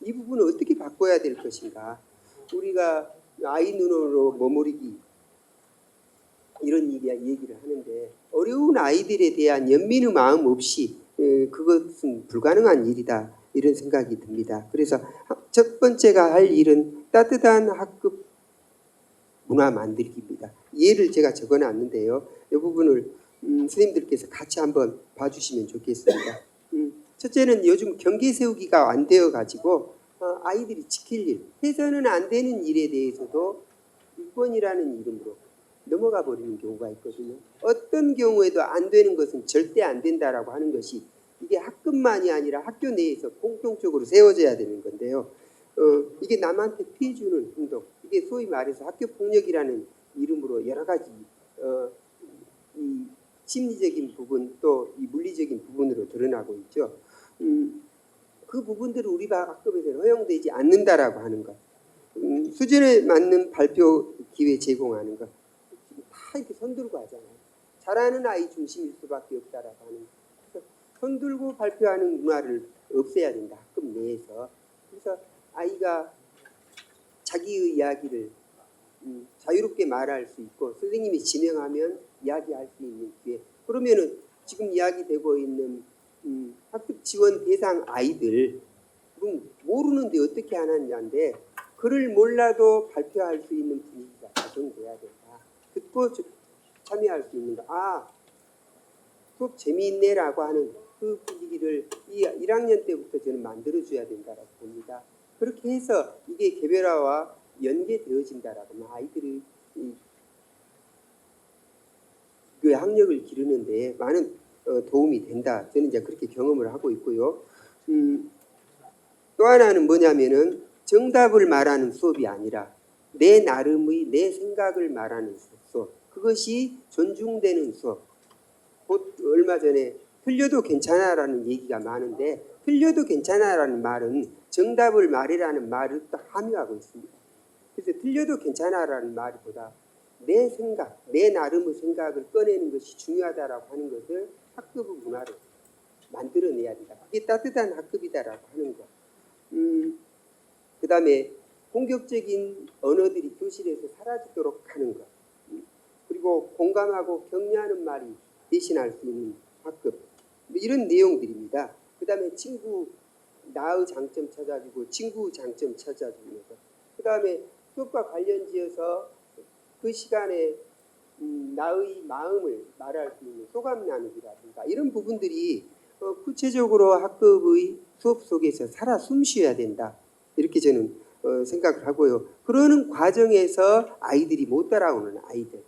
이 부분을 어떻게 바꿔야 될 것인가. 우리가 아이 눈으로 머무르기 이런 얘기를 하는데 어려운 아이들에 대한 연민의 마음 없이 그것은 불가능한 일이다 이런 생각이 듭니다. 그래서 첫 번째가 할 일은 따뜻한 학급 문화 만들기입니다. 예를 제가 적어놨는데요. 이 부분을 선생님들께서 같이 한번 봐주시면 좋겠습니다. 첫째는 요즘 경계 세우기가 안 되어 가지고 아이들이 지킬 일, 해서는 안 되는 일에 대해서도 인권이라는 이름으로 넘어가 버리는 경우가 있거든요. 어떤 경우에도 안 되는 것은 절대 안 된다라고 하는 것이 이게 학급만이 아니라 학교 내에서 공통적으로 세워져야 되는 건데요. 이게 남한테 피해 주는 행동, 이게 소위 말해서 학교 폭력이라는 이름으로 여러 가지 이 심리적인 부분 또 이 물리적인 부분으로 드러나고 있죠. 그 부분들을 우리 학급에서는 허용되지 않는다라고 하는 것, 수준에 맞는 발표 기회 제공하는 것, 다 이렇게 손들고 하잖아요. 잘하는 아이 중심일 수밖에 없다라고 하는 것. 그래서 손들고 발표하는 문화를 없애야 된다. 학급 내에서. 그래서 아이가 자기의 이야기를 자유롭게 말할 수 있고 선생님이 진행하면 이야기할 수 있는 기회. 그러면은 지금 이야기되고 있는 학습 지원 대상 아이들 모르는데 어떻게 하느냐인데 그를 몰라도 발표할 수 있는 분위기가 조성돼야 된다. 듣고 참여할 수 있는 거. 수업 재미있네라고 하는 그 분위기를 이 1학년 때부터 저는 만들어줘야 된다고 봅니다. 그렇게 해서 이게 개별화와 연계되어진다라고 하면 아이들이 그 학력을 기르는데 많은 도움이 된다. 저는 이제 그렇게 경험을 하고 있고요. 또 하나는 뭐냐면은 정답을 말하는 수업이 아니라 내 나름의 내 생각을 말하는 수업. 그것이 존중되는 수업. 곧 얼마 전에 틀려도 괜찮아라는 얘기가 많은데 틀려도 괜찮아라는 말은 정답을 말이라는 말을 또 함유하고 있습니다. 그래서 틀려도 괜찮아라는 말보다 내 생각, 내 나름의 생각을 꺼내는 것이 중요하다라고 하는 것을 학급의 문화로 만들어내야 된다. 그게 따뜻한 학급이다라고 하는 것. 그 다음에 공격적인 언어들이 교실에서 사라지도록 하는 것. 그리고 공감하고 격려하는 말이 대신할 수 있는 학급. 이런 내용들입니다. 그 다음에 친구, 나의 장점 찾아주고 친구 장점 찾아주면서 그 다음에 수업과 관련지어서 그 시간에 나의 마음을 말할 수 있는 소감 나누기라든가 이런 부분들이 구체적으로 학급의 수업 속에서 살아 숨쉬어야 된다. 이렇게 저는 생각을 하고요. 그러는 과정에서 아이들이 못 따라오는 아이들.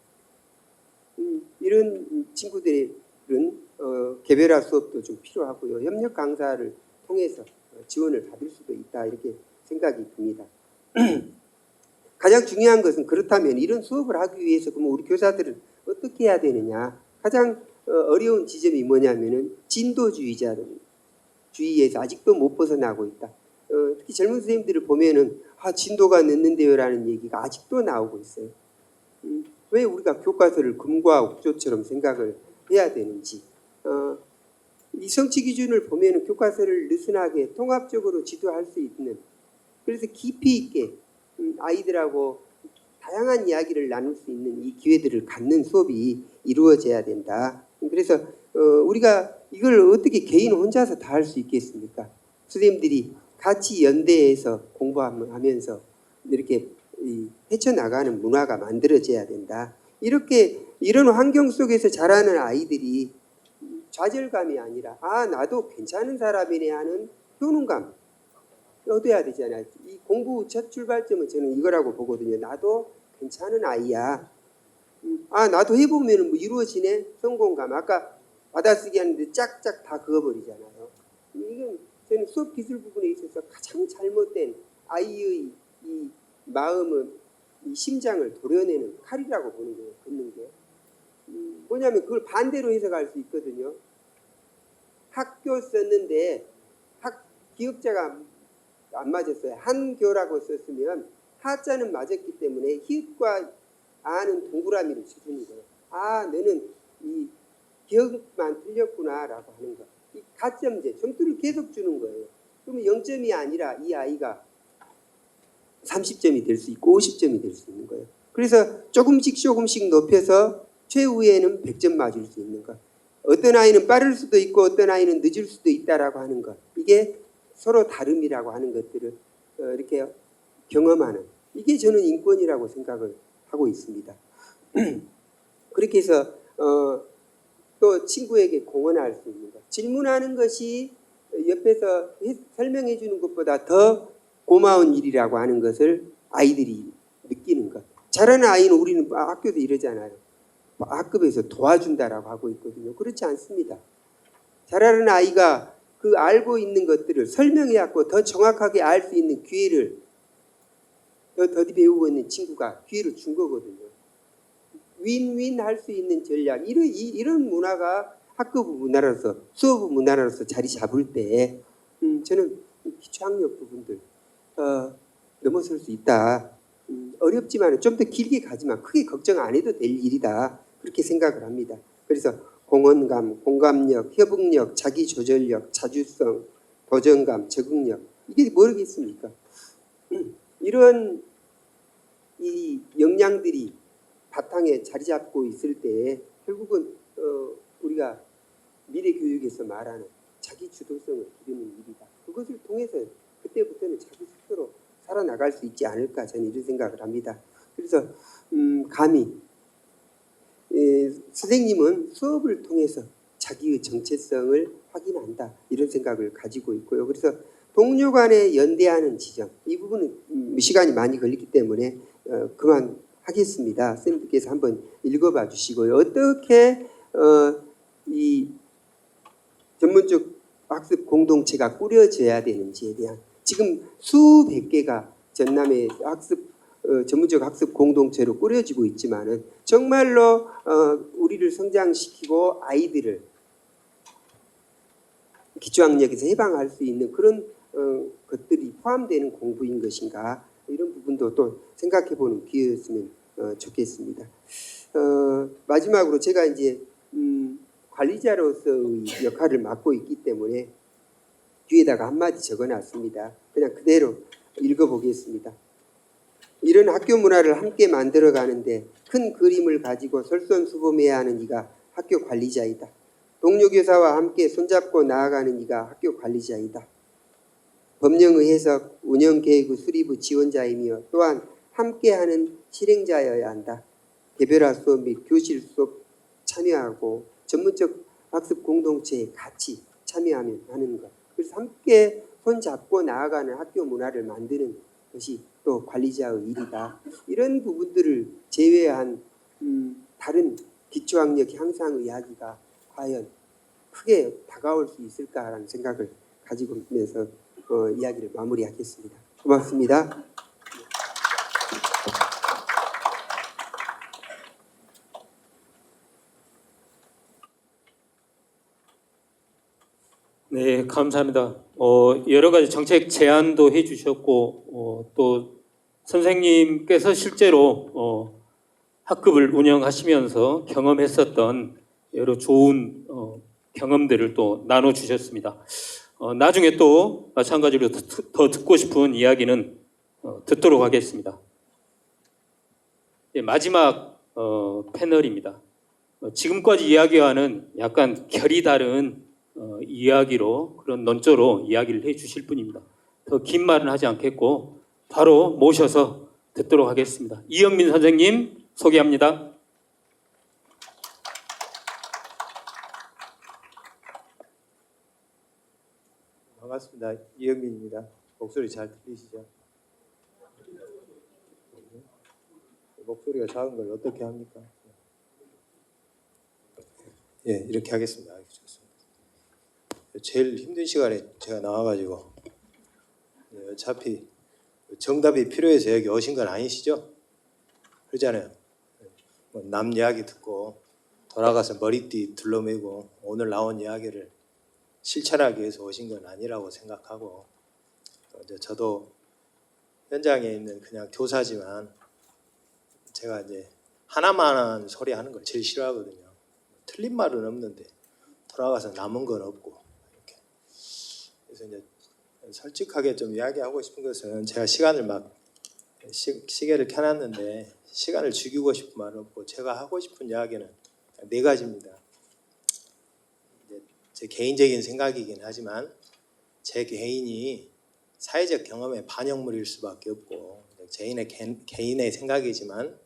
이런 친구들은 개별화 수업도 좀 필요하고요. 협력 강사를 통해서 지원을 받을 수도 있다. 이렇게 생각이 듭니다. 가장 중요한 것은 그렇다면 이런 수업을 하기 위해서 그러면 우리 교사들은 어떻게 해야 되느냐. 가장 어려운 지점이 뭐냐면은 진도주의에서 아직도 못 벗어나고 있다. 특히 젊은 선생님들을 보면은 진도가 늦는데요라는 얘기가 아직도 나오고 있어요. 왜 우리가 교과서를 금과 옥조처럼 생각을 해야 되는지. 이 성취 기준을 보면은 교과서를 느슨하게 통합적으로 지도할 수 있는, 그래서 깊이 있게 아이들하고 다양한 이야기를 나눌 수 있는 이 기회들을 갖는 수업이 이루어져야 된다. 그래서 우리가 이걸 어떻게 개인 혼자서 다 할 수 있겠습니까? 선생님들이 같이 연대해서 공부하면서 이렇게 헤쳐나가는 문화가 만들어져야 된다. 이런 환경 속에서 자라는 아이들이 좌절감이 아니라 나도 괜찮은 사람이네 하는 효능감 얻어야 되잖아요. 이 공부 첫 출발점은 저는 이거라고 보거든요. 나도 괜찮은 아이야. 나도 해보면 뭐 이루어지네. 성공감. 아까 받아쓰기 하는데 짝짝 다 그어버리잖아요. 이건 저는 수업 기술 부분에 있어서 가장 잘못된 아이의 이 마음은 이 심장을 도려내는 칼이라고 보는 거예요. 긋는 게. 뭐냐면 그걸 반대로 해석할 수 있거든요. 학교 썼는데 기억자가 안 맞았어요. 한교라고 썼으면 하자는 맞았기 때문에 히읗과 아는 동그라미를 쳐주는 거예요. 너는 이 기억만 틀렸구나라고 하는 거. 이 가점제, 점수를 계속 주는 거예요. 그러면 0점이 아니라 이 아이가 30점이 될 수 있고 50점이 될 수 있는 거예요. 그래서 조금씩 높여서 최후에는 100점 맞을 수 있는 것. 어떤 아이는 빠를 수도 있고 어떤 아이는 늦을 수도 있다라고 하는 것. 이게 서로 다름이라고 하는 것들을 이렇게 경험하는, 이게 저는 인권이라고 생각을 하고 있습니다. 그렇게 해서 또 친구에게 공헌할 수 있는 것. 질문하는 것이 옆에서 설명해 주는 것보다 더 고마운 일이라고 하는 것을 아이들이 느끼는 것. 잘하는 아이는 우리는 학교도 이러잖아요. 학급에서 도와준다라고 하고 있거든요. 그렇지 않습니다. 잘하는 아이가 그 알고 있는 것들을 설명해갖고 더 정확하게 알 수 있는 기회를 더디 배우고 있는 친구가 기회를 준 거거든요. 윈윈 할 수 있는 전략, 이런 문화가 학급 문화로서 수업 문화로서 자리 잡을 때 저는 기초학력 부분들 넘어설 수 있다. 어렵지만 좀 더 길게 가지만 크게 걱정 안 해도 될 일이다. 그렇게 생각을 합니다. 그래서 공헌감, 공감력, 협응력, 자기조절력, 자주성, 도전감, 적응력, 이게 뭐겠습니까? 이런 이 역량들이 바탕에 자리 잡고 있을 때 결국은 우리가 미래 교육에서 말하는 자기 주도성을 기르는 일이다. 그것을 통해서 그때부터는 자기 스스로 살아나갈 수 있지 않을까, 저는 이런 생각을 합니다. 그래서 감히 선생님은 수업을 통해서 자기의 정체성을 확인한다 이런 생각을 가지고 있고요. 그래서 동료 간에 연대하는 지점 이 부분은 시간이 많이 걸리기 때문에 그만하겠습니다. 선생님께서 한번 읽어봐 주시고요. 어떻게 이 전문적 학습 공동체가 꾸려져야 되는지에 대한 지금 수백 개가 전남의 전문적 학습 공동체로 꾸려지고 있지만은 정말로 우리를 성장시키고 아이들을 기초학력에서 해방할 수 있는 그런 것들이 포함되는 공부인 것인가 이런 부분도 또 생각해보는 기회였으면 좋겠습니다. 마지막으로 제가 이제 관리자로서의 역할을 맡고 있기 때문에 뒤에다가 한마디 적어놨습니다. 그냥 그대로 읽어보겠습니다. 이런 학교 문화를 함께 만들어가는데 큰 그림을 가지고 솔선수범해야 하는 이가 학교 관리자이다. 동료 교사와 함께 손잡고 나아가는 이가 학교 관리자이다. 법령의 해석, 운영계획의 수립의 지원자이며 또한 함께하는 실행자여야 한다. 개별화 수업 및 교실 수업 참여하고 전문적 학습 공동체에 같이 참여하면 하는 것. 그래서 함께 손잡고 나아가는 학교 문화를 만드는 것이 또 관리자의 일이다. 이런 부분들을 제외한 다른 기초학력 향상의 이야기가 과연 크게 다가올 수 있을까라는 생각을 가지고 있면서 이야기를 마무리하겠습니다. 고맙습니다. 네, 감사합니다. 여러 가지 정책 제안도 해주셨고 또 선생님께서 실제로 학급을 운영하시면서 경험했었던 여러 좋은 경험들을 또 나눠주셨습니다. 나중에 또 마찬가지로 더 듣고 싶은 이야기는 듣도록 하겠습니다. 네, 마지막 패널입니다. 지금까지 이야기와는 약간 결이 다른 이야기로 그런 논조로 이야기를 해주실 분입니다. 더 긴 말은 하지 않겠고 바로 모셔서 듣도록 하겠습니다. 이영민 선생님 소개합니다. 반갑습니다. 이영민입니다. 목소리 잘 들리시죠? 목소리가 작은 걸 어떻게 합니까? 예, 이렇게 하겠습니다. 좋습니다. 제일 힘든 시간에 제가 나와가지고 어차피 정답이 필요해서 여기 오신 건 아니시죠? 그러잖아요. 남 이야기 듣고 돌아가서 머리띠 둘러매고 오늘 나온 이야기를 실천하기 위해서 오신 건 아니라고 생각하고 이제 저도 현장에 있는 그냥 교사지만 제가 이제 하나만 소리 하는 걸 제일 싫어하거든요. 틀린 말은 없는데 돌아가서 남은 건 없고 이렇게. 그래서 이제 솔직하게 좀 이야기하고 싶은 것은 제가 시간을 막 시계를 켜놨는데 시간을 죽이고 싶은 말은 없고 제가 하고 싶은 이야기는 네 가지입니다. 제 개인적인 생각이긴 하지만 제 개인이 사회적 경험의 반영물일 수밖에 없고 개인의 생각이지만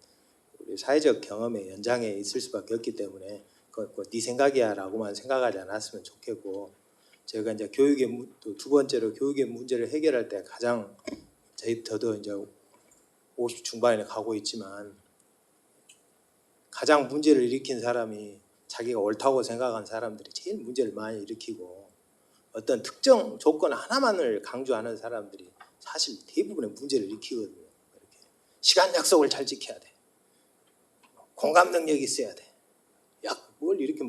우리 사회적 경험의 연장에 있을 수밖에 없기 때문에 네 생각이야 라고만 생각하지 않았으면 좋겠고 제가 이제 두 번째로 교육의 문제를 해결할 때 가장 저도 이제 50 중반에 가고 있지만 가장 문제를 일으킨 사람이 자기가 옳다고 생각한 사람들이 제일 문제를 많이 일으키고 어떤 특정 조건 하나만을 강조하는 사람들이 사실 대부분의 문제를 일으키거든요. 이렇게 시간 약속을 잘 지켜야 돼. 공감 능력이 있어야 돼. 뭘 이렇게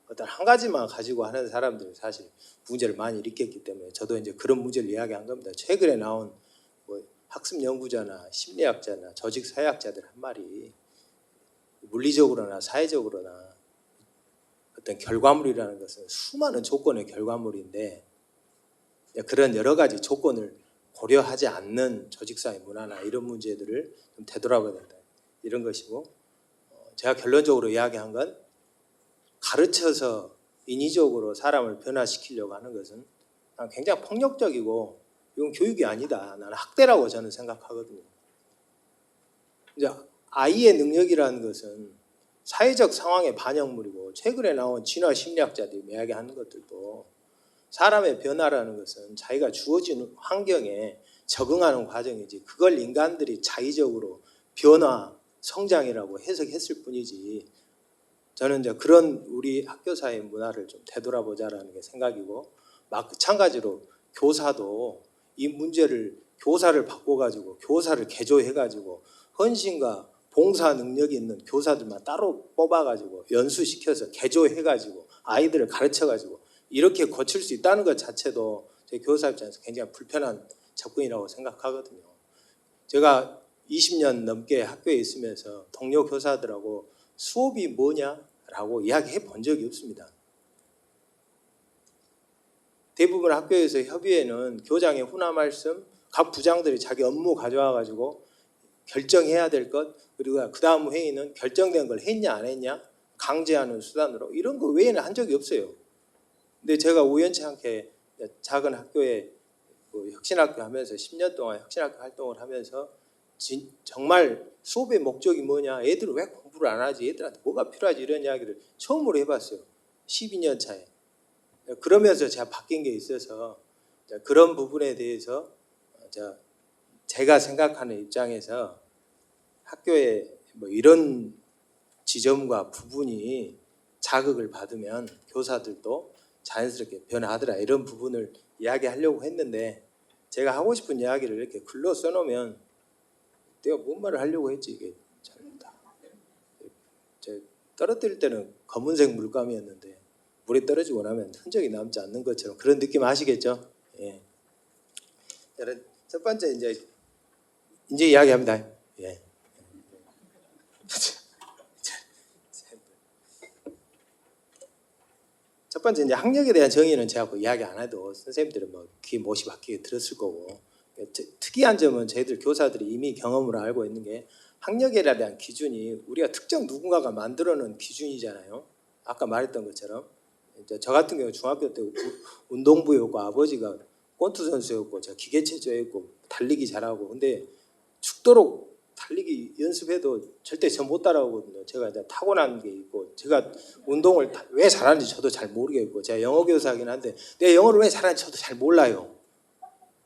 어떤 한 가지만 가지고 하는 사람들이 사실 문제를 많이 일으켰기 때문에 저도 이제 그런 문제를 이야기한 겁니다. 최근에 나온 학습 연구자나 심리학자나 조직 사회학자들 한 말이 물리적으로나 사회적으로나 어떤 결과물이라는 것은 수많은 조건의 결과물인데 그런 여러 가지 조건을 고려하지 않는 조직사회 문화나 이런 문제들을 좀 되돌아봐야 된다. 이런 것이고 제가 결론적으로 이야기한 건 가르쳐서 인위적으로 사람을 변화시키려고 하는 것은 굉장히 폭력적이고 이건 교육이 아니다. 나는 학대라고 저는 생각하거든요. 이제 아이의 능력이라는 것은 사회적 상황의 반영물이고 최근에 나온 진화 심리학자들이 이야기하는 것들도 사람의 변화라는 것은 자기가 주어진 환경에 적응하는 과정이지 그걸 인간들이 자의적으로 변화, 성장이라고 해석했을 뿐이지 저는 이제 그런 우리 학교 사회 문화를 좀 되돌아보자라는 게 생각이고 마찬가지로 교사도 이 문제를 교사를 바꿔가지고 교사를 개조해가지고 헌신과 봉사 능력이 있는 교사들만 따로 뽑아가지고 연수시켜서 개조해가지고 아이들을 가르쳐가지고 이렇게 고칠 수 있다는 것 자체도 제 교사 입장에서 굉장히 불편한 접근이라고 생각하거든요. 제가 20년 넘게 학교에 있으면서 동료 교사들하고 수업이 뭐냐라고 이야기해 본 적이 없습니다. 대부분 학교에서 협의회는 교장의 훈화 말씀, 각 부장들이 자기 업무 가져와 가지고 결정해야 될 것, 그리고 그 다음 회의는 결정된 걸 했냐 안 했냐 강제하는 수단으로 이런 거 외에는 한 적이 없어요. 근데 제가 우연치 않게 작은 학교에 혁신학교 하면서 10년 동안 혁신학교 활동을 하면서 정말 수업의 목적이 뭐냐, 애들은 왜 공부를 안 하지, 애들한테 뭐가 필요하지 이런 이야기를 처음으로 해봤어요. 12년 차에. 그러면서 제가 바뀐 게 있어서 그런 부분에 대해서 제가 생각하는 입장에서 학교에 뭐 이런 지점과 부분이 자극을 받으면 교사들도 자연스럽게 변화하더라 이런 부분을 이야기하려고 했는데 제가 하고 싶은 이야기를 이렇게 글로 써놓으면 내가 뭔 말을 하려고 했지 이게 잘못다. 떨어뜨릴 때는 검은색 물감이었는데 물에 떨어지고 나면 흔적이 남지 않는 것처럼 그런 느낌 아시겠죠? 예. 첫 번째 이제 이야기합니다. 예. 첫 번째 이제 학력에 대한 정의는 제가 이야기 안 해도 선생님들은 뭐 귀 못이 박히게 들었을 거고 특이한 점은 저희들 교사들이 이미 경험으로 알고 있는 게 학력에 대한 기준이 우리가 특정 누군가가 만들어놓은 기준이잖아요. 아까 말했던 것처럼 저 같은 경우 중학교 때 운동부였고 아버지가 권투 선수였고 제가 기계체조였고 달리기 잘하고 근데 죽도록 달리기 연습해도 절대 저 못 따라오거든요. 제가 이제 타고난 게 있고 제가 운동을 왜 잘하는지 저도 잘 모르겠고 제가 영어 교사긴 한데 내가 영어를 왜 잘하는지 저도 잘 몰라요.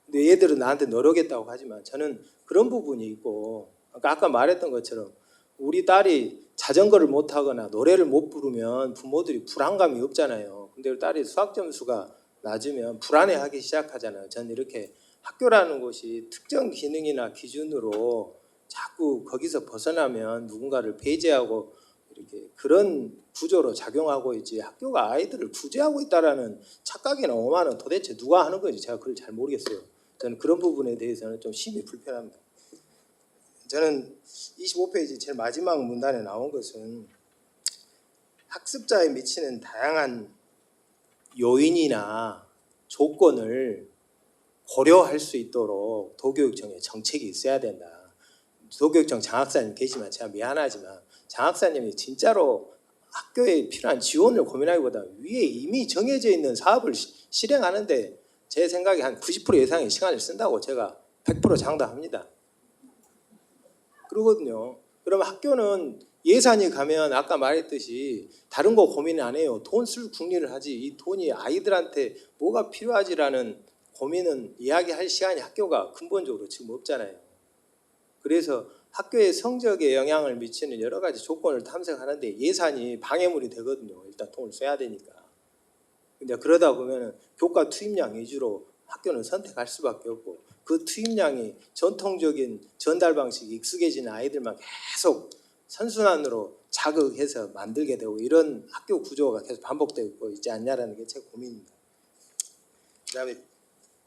근데 얘들은 나한테 노력했다고 하지만 저는 그런 부분이 있고 아까 말했던 것처럼 우리 딸이 자전거를 못 타거나 노래를 못 부르면 부모들이 불안감이 없잖아요. 근데 우리 딸이 수학 점수가 낮으면 불안해하기 시작하잖아요. 저는 이렇게 학교라는 곳이 특정 기능이나 기준으로 자꾸 거기서 벗어나면 누군가를 배제하고 이렇게 그런 구조로 작용하고 있지 학교가 아이들을 구제하고 있다라는 착각이나 오만은 도대체 누가 하는 건지 제가 그걸 잘 모르겠어요. 저는 그런 부분에 대해서는 좀 심히 불편합니다. 저는 25페이지 제일 마지막 문단에 나온 것은 학습자에 미치는 다양한 요인이나 조건을 고려할 수 있도록 도교육청에 정책이 있어야 된다. 도교육청 장학사님 계시면 제가 미안하지만 장학사님이 진짜로 학교에 필요한 지원을 고민하기보다 위에 이미 정해져 있는 사업을 실행하는데 제 생각에 한 90% 이상의 시간을 쓴다고 제가 100% 장담합니다. 그러거든요. 그러면 학교는 예산이 가면 아까 말했듯이 다른 거 고민 안 해요. 돈 쓸 궁리를 하지 이 돈이 아이들한테 뭐가 필요하지라는 고민은 이야기할 시간이 학교가 근본적으로 지금 없잖아요. 그래서 학교의 성적에 영향을 미치는 여러 가지 조건을 탐색하는데 예산이 방해물이 되거든요. 일단 돈을 써야 되니까. 근데 그러다 보면 교과 투입량 위주로 학교는 선택할 수밖에 없고 그 투입량이 전통적인 전달 방식이 익숙해지는 아이들만 계속 선순환으로 자극해서 만들게 되고 이런 학교 구조가 계속 반복되고 있지 않냐라는 게 제 고민입니다.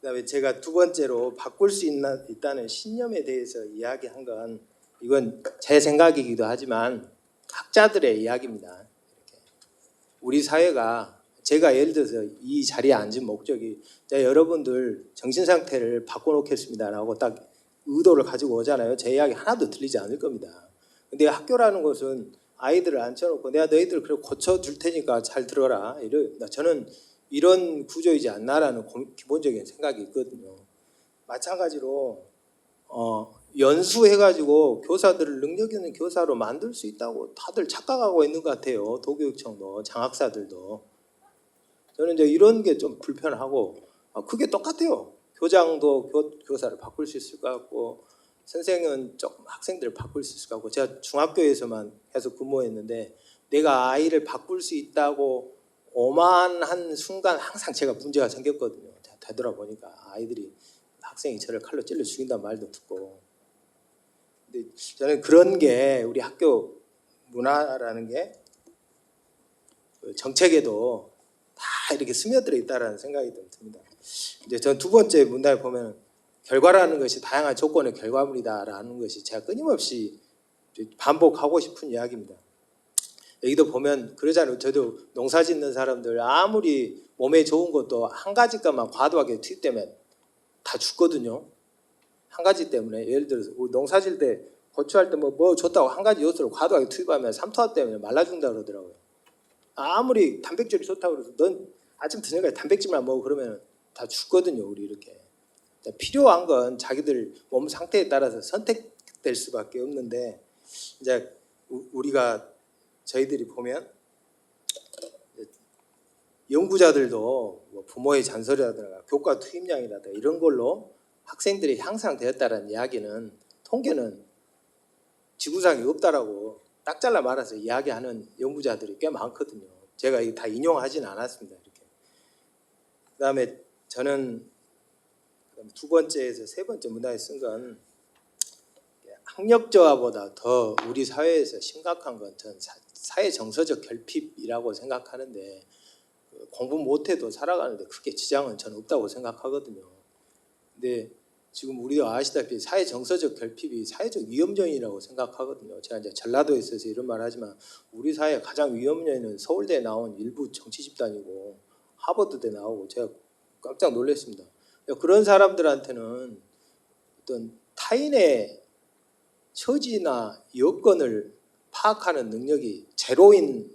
그다음에 제가 두 번째로 바꿀 수 있다는 신념에 대해서 이야기한 건 이건 제 생각이기도 하지만 학자들의 이야기입니다. 이렇게. 우리 사회가 제가 예를 들어서 이 자리에 앉은 목적이 여러분들 정신 상태를 바꿔놓겠습니다라고 딱 의도를 가지고 오잖아요. 제 이야기 하나도 들리지 않을 겁니다. 근데 학교라는 것은 아이들을 앉혀놓고 내가 너희들 그래 고쳐줄 테니까 잘 들어라. 저는 이런 구조이지 않나라는 기본적인 생각이 있거든요. 마찬가지로 연수해가지고 교사들을 능력 있는 교사로 만들 수 있다고 다들 착각하고 있는 것 같아요. 도교육청도 장학사들도. 저는 이제 이런 게 좀 불편하고 그게 똑같아요. 교장도 교사를 바꿀 수 있을 것 같고 선생은 조금 학생들을 바꿀 수 있을 것 같고 제가 중학교에서만 계속 근무했는데 내가 아이를 바꿀 수 있다고 오만한 순간 항상 제가 문제가 생겼거든요. 되돌아보니까 아이들이 학생이 저를 칼로 찔러 죽인다는 말도 듣고 근데 저는 그런 게 우리 학교 문화라는 게 정책에도 다 이렇게 스며들어 있다라는 생각이 좀 듭니다. 이제 전 두 번째 문단에 보면 결과라는 것이 다양한 조건의 결과물이다라는 것이 제가 끊임없이 반복하고 싶은 이야기입니다. 여기도 보면 그러잖아요. 저도 농사 짓는 사람들 아무리 몸에 좋은 것도 한 가지 것만 과도하게 투입되면 다 죽거든요. 한 가지 때문에 예를 들어서 우리 농사 질 때 고추할 때 뭐 좋다고 한 가지 요소를 과도하게 투입하면 삼투압 때문에 말라 죽는다 그러더라고요. 아무리 단백질이 좋다고 그래서 넌 아침 저녁까지 단백질만 먹어 그러면 다 죽거든요. 우리 이렇게. 필요한 건 자기들 몸 상태에 따라서 선택될 수밖에 없는데 이제 우리가 저희들이 보면 연구자들도 뭐 부모의 잔소리라든가 교과 투입량이라든가 이런 걸로 학생들이 향상되었다는 이야기는 통계는 지구상에 없다라고 딱 잘라 말아서 이야기하는 연구자들이 꽤 많거든요. 제가 이거 다 인용하지는 않았습니다. 이렇게. 그다음에 저는 두 번째에서 세 번째 문단에 쓴 건 학력저하보다 더 우리 사회에서 심각한 건 전 사회 정서적 결핍이라고 생각하는데 공부 못해도 살아가는데 크게 지장은 저는 없다고 생각하거든요. 근데 지금 우리가 아시다시피 사회 정서적 결핍이 사회적 위험 요인이라고 생각하거든요. 제가 이제 전라도에 있어서 이런 말 하지만 우리 사회 가장 위험 요인은 서울대에 나온 일부 정치 집단이고 하버드대 나오고 제가 깜짝 놀랐습니다. 그런 사람들한테는 어떤 타인의 처지나 여건을 파악하는 능력이 제로인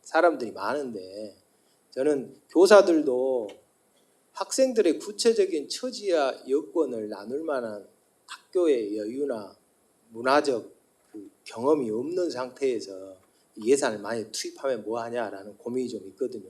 사람들이 많은데 저는 교사들도 학생들의 구체적인 처지와 여건을 나눌 만한 학교의 여유나 문화적 그 경험이 없는 상태에서 예산을 많이 투입하면 뭐하냐라는 고민이 좀 있거든요.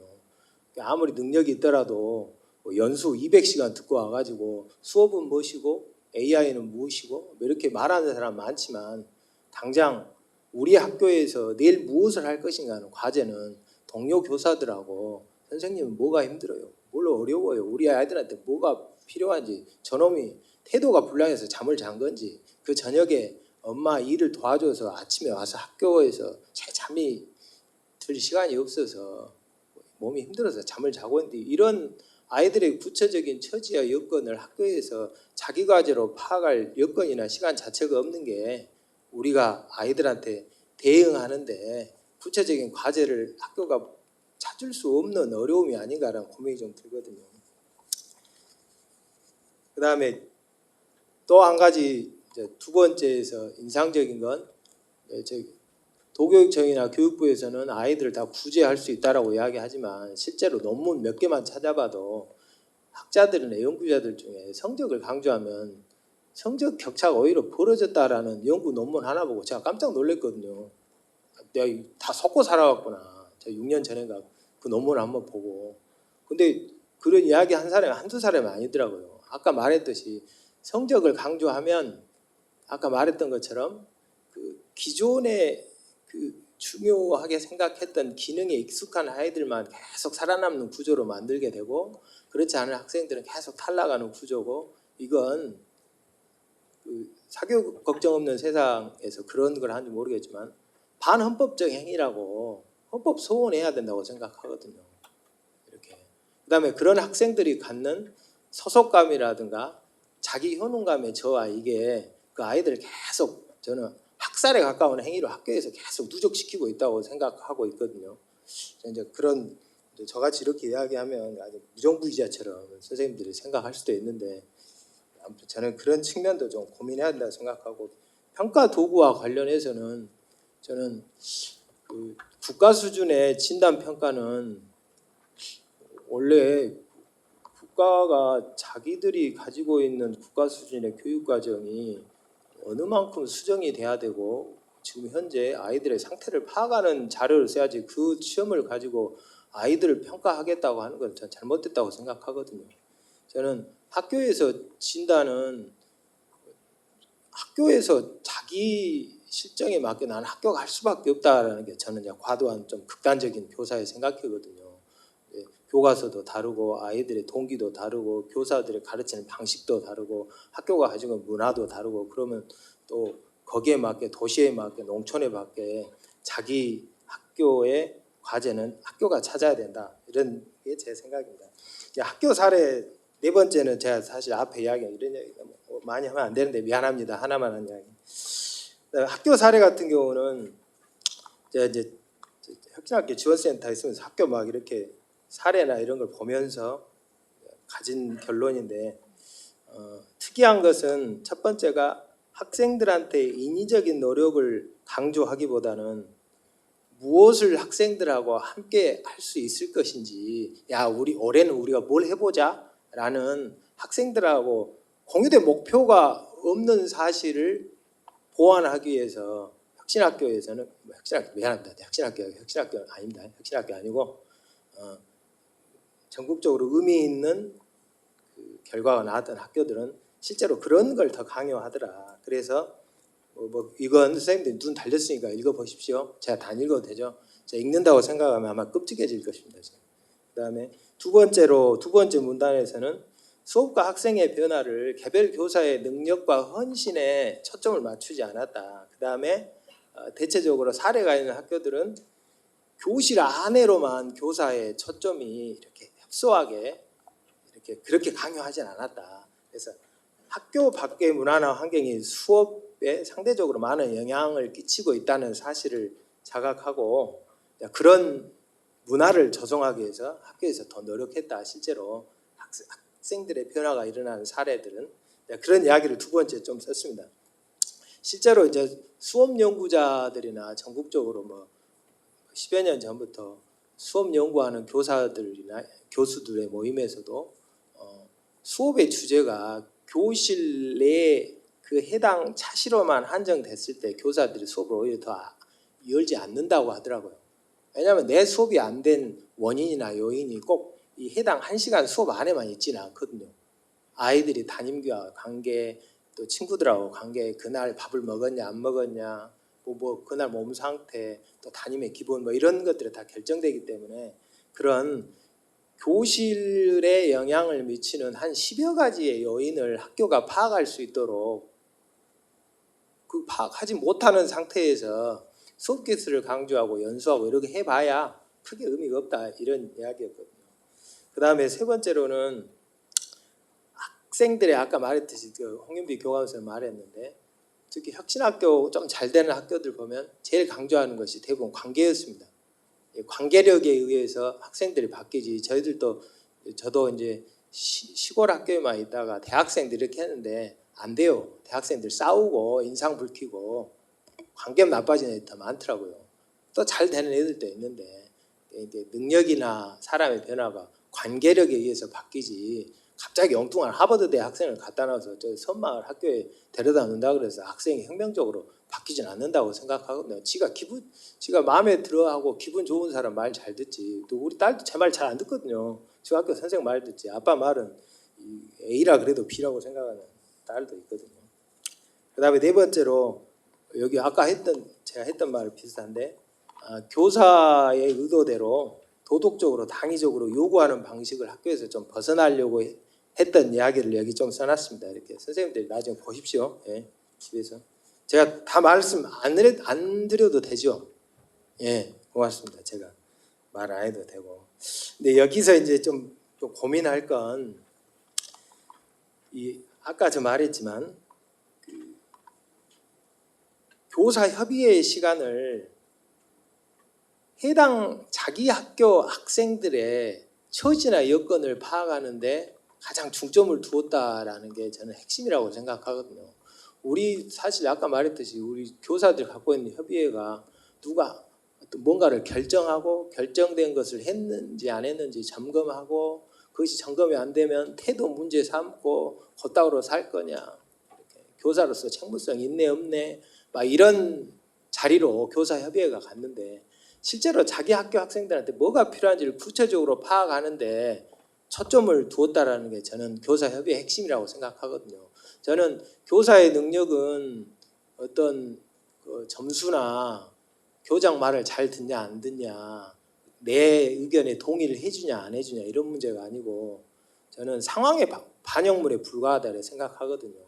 아무리 능력이 있더라도 연수 200시간 듣고 와가지고 수업은 무엇이고 AI는 무엇이고 이렇게 말하는 사람 많지만 당장 우리 학교에서 내일 무엇을 할 것인가 하는 과제는 동료 교사들하고 선생님은 뭐가 힘들어요? 뭘로 어려워요? 우리 아이들한테 뭐가 필요한지 저놈이 태도가 불량해서 잠을 잔 건지 그 저녁에 엄마 일을 도와줘서 아침에 와서 학교에서 잠이 들 시간이 없어서 몸이 힘들어서 잠을 자고 있는데 이런 아이들의 구체적인 처지와 여건을 학교에서 자기 과제로 파악할 여건이나 시간 자체가 없는 게 우리가 아이들한테 대응하는데 구체적인 과제를 학교가 찾을 수 없는 어려움이 아닌가라는 고민이 좀 들거든요. 그 다음에 또 한 가지 두 번째에서 인상적인 건 도교육청이나 교육부에서는 아이들을 다 구제할 수 있다라고 이야기하지만 실제로 논문 몇 개만 찾아봐도 학자들이나 연구자들 중에 성적을 강조하면 성적 격차가 오히려 벌어졌다라는 연구 논문 하나 보고 제가 깜짝 놀랐거든요. 내가 다 속고 살아왔구나. 제가 6년 전인가 그 논문을 한번 보고. 근데 그런 이야기 한 사람이 한두 사람이 아니더라고요. 아까 말했듯이 성적을 강조하면 아까 말했던 것처럼 그 기존의 그 중요하게 생각했던 기능에 익숙한 아이들만 계속 살아남는 구조로 만들게 되고 그렇지 않은 학생들은 계속 탈락하는 구조고 이건 그 사교육 걱정 없는 세상에서 그런 걸 하는지 모르겠지만 반헌법적 행위라고 헌법 소원해야 된다고 생각하거든요. 이렇게 그다음에 그런 학생들이 갖는 소속감이라든가 자기 효능감의 저하 이게 그 아이들을 계속 저는 학살에 가까운 행위로 학교에서 계속 누적시키고 있다고 생각하고 있거든요. 이제 그런 저같이 이렇게 이야기하면 아주 무정부의자처럼 선생님들이 생각할 수도 있는데 아무튼 저는 그런 측면도 좀 고민해야 된다고 생각하고 평가 도구와 관련해서는 저는 그 국가 수준의 진단 평가는 원래 국가가 자기들이 가지고 있는 국가 수준의 교육 과정이 어느 만큼 수정이 돼야 되고 지금 현재 아이들의 상태를 파악하는 자료를 써야지 그 시험을 가지고 아이들을 평가하겠다고 하는 건 전 잘못됐다고 생각하거든요. 저는 학교에서 진단은 학교에서 자기 실정에 맞게 나는 학교가 할 수밖에 없다라는 게 저는 과도한 좀 극단적인 교사의 생각이거든요. 교과서도 다르고 아이들의 동기도 다르고 교사들의 가르치는 방식도 다르고 학교가 가지고 있는 문화도 다르고 그러면 또 거기에 맞게 도시에 맞게 농촌에 맞게 자기 학교의 과제는 학교가 찾아야 된다. 이런 게 제 생각입니다. 학교 사례 네 번째는 제가 사실 앞에 이야기 이런 이야기 많이 하면 안 되는데 미안합니다. 하나만 한 이야기. 학교 사례 같은 경우는 제가 이제 혁신학교 지원센터 있으면서 학교 막 이렇게 사례나 이런 걸 보면서 가진 결론인데 특이한 것은 첫 번째가 학생들한테 인위적인 노력을 강조하기보다는 무엇을 학생들하고 함께 할 수 있을 것인지 야 우리 올해는 우리가 뭘 해보자라는 학생들하고 공유된 목표가 없는 사실을 보완하기 위해서 혁신학교에서는 미안합니다. 혁신학교 아닙니다. 혁신학교 아니고 전국적으로 의미 있는 그 결과가 나왔던 학교들은 실제로 그런 걸 더 강요하더라. 그래서 이건 선생님들 눈 달렸으니까 읽어보십시오. 제가 다 읽어도 되죠. 제가 읽는다고 생각하면 아마 끔찍해질 것입니다. 그다음에 두 번째 문단에서는 수업과 학생의 변화를 개별 교사의 능력과 헌신에 초점을 맞추지 않았다. 그다음에 대체적으로 사례가 있는 학교들은 교실 안에로만 교사의 초점이 이렇게 협소하게 이렇게 그렇게 강요하진 않았다. 그래서 학교 밖의 문화나 환경이 수업에 상대적으로 많은 영향을 끼치고 있다는 사실을 자각하고 그런 문화를 조성하기 위해서 학교에서 더 노력했다. 실제로 학생들의 변화가 일어나는 사례들은 그런 이야기를 두 번째 좀 썼습니다. 실제로 이제 수업 연구자들이나 전국적으로 10여 년 전부터 수업 연구하는 교사들이나 교수들의 모임에서도 수업의 주제가 교실 내에 그 해당 차시로만 한정됐을 때 교사들이 수업을 오히려 더 열지 않는다고 하더라고요. 왜냐하면 내 수업이 안 된 원인이나 요인이 꼭 이 해당 1시간 수업 안에만 있지는 않거든요. 아이들이 담임과 관계, 또 친구들하고 관계, 그날 밥을 먹었냐 안 먹었냐, 그날 몸 상태, 또 담임의 기본 이런 것들이 다 결정되기 때문에 그런 교실에 영향을 미치는 한 10여 가지의 요인을 학교가 파악할 수 있도록 그 파악하지 못하는 상태에서 수업 기술을 강조하고 연수하고 이렇게 해봐야 크게 의미가 없다 이런 이야기였거든요. 그 다음에 세 번째로는 학생들의 아까 말했듯이 홍윤비 교감선생님 말했는데 특히 혁신학교 좀 잘 되는 학교들 보면 제일 강조하는 것이 대부분 관계였습니다. 관계력에 의해서 학생들이 바뀌지. 저도 이제 시골 학교에만 있다가 대학생들 이렇게 했는데 안 돼요. 대학생들 싸우고 인상 불키고 관계 나빠지는 애들 더 많더라고요. 또 잘 되는 애들도 있는데 이제 능력이나 사람의 변화가 관계력에 의해서 바뀌지. 갑자기 엉뚱한 하버드대 학생을 갖다 놔서 저 섬마을 학교에 데려다 놓는다 그래서 학생이 혁명적으로 바뀌진 않는다고 생각하거든요. 지가 마음에 들어하고 기분 좋은 사람 말 잘 듣지. 또 우리 딸도 제 말 잘 안 듣거든요. 저 학교 선생님 말 듣지. 아빠 말은 A라 그래도 B라고 생각하는 딸도 있거든요. 그다음에 네 번째로 여기 아까 제가 했던 말 비슷한데 교사의 의도대로 도덕적으로 당위적으로 요구하는 방식을 학교에서 좀 벗어나려고 했던 이야기를 여기 좀 써놨습니다. 이렇게 선생님들이 나중에 보십시오. 예, 집에서 제가 다 말씀 안 드려도 되죠. 예, 고맙습니다. 제가 말 안 해도 되고. 근데 여기서 이제 좀 고민할 건 아까 저 말했지만 교사 협의회 시간을 해당 자기 학교 학생들의 처지나 여건을 파악하는데 가장 중점을 두었다라는 게 저는 핵심이라고 생각하거든요. 우리 사실 아까 말했듯이 우리 교사들 갖고 있는 협의회가 누가 뭔가를 결정하고 결정된 것을 했는지 안 했는지 점검하고 그것이 점검이 안 되면 태도 문제 삼고 걷다구로 살 거냐. 이렇게 교사로서 책무성 있네 없네 막 이런 자리로 교사협의회가 갔는데 실제로 자기 학교 학생들한테 뭐가 필요한지를 구체적으로 파악하는데 초점을 두었다라는 게 저는 교사협의회 핵심이라고 생각하거든요. 저는 교사의 능력은 어떤 그 점수나 교장 말을 잘 듣냐 안 듣냐 내 의견에 동의를 해주냐 안 해주냐 이런 문제가 아니고 저는 상황의 반영물에 불과하다고 생각하거든요.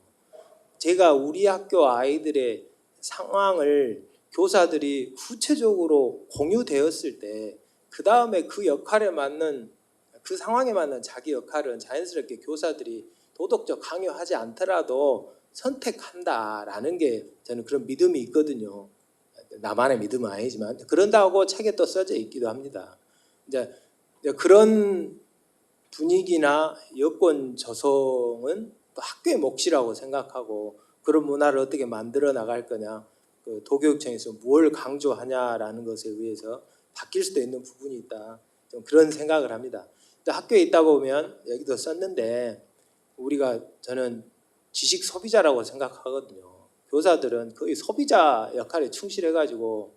제가 우리 학교 아이들의 상황을 교사들이 구체적으로 공유되었을 때 그 다음에 그 역할에 맞는 그 상황에 맞는 자기 역할은 자연스럽게 교사들이 도덕적 강요하지 않더라도 선택한다라는 게 저는 그런 믿음이 있거든요. 나만의 믿음은 아니지만 그런다고 책에 또 써져 있기도 합니다. 이제 그런 분위기나 여건 조성은 또 학교의 몫이라고 생각하고 그런 문화를 어떻게 만들어 나갈 거냐, 그 도교육청에서 뭘 강조하냐라는 것에 의해서 바뀔 수도 있는 부분이 있다. 좀 그런 생각을 합니다. 학교에 있다 보면 여기도 썼는데 우리가 저는 지식 소비자라고 생각하거든요. 교사들은 거의 소비자 역할에 충실해가지고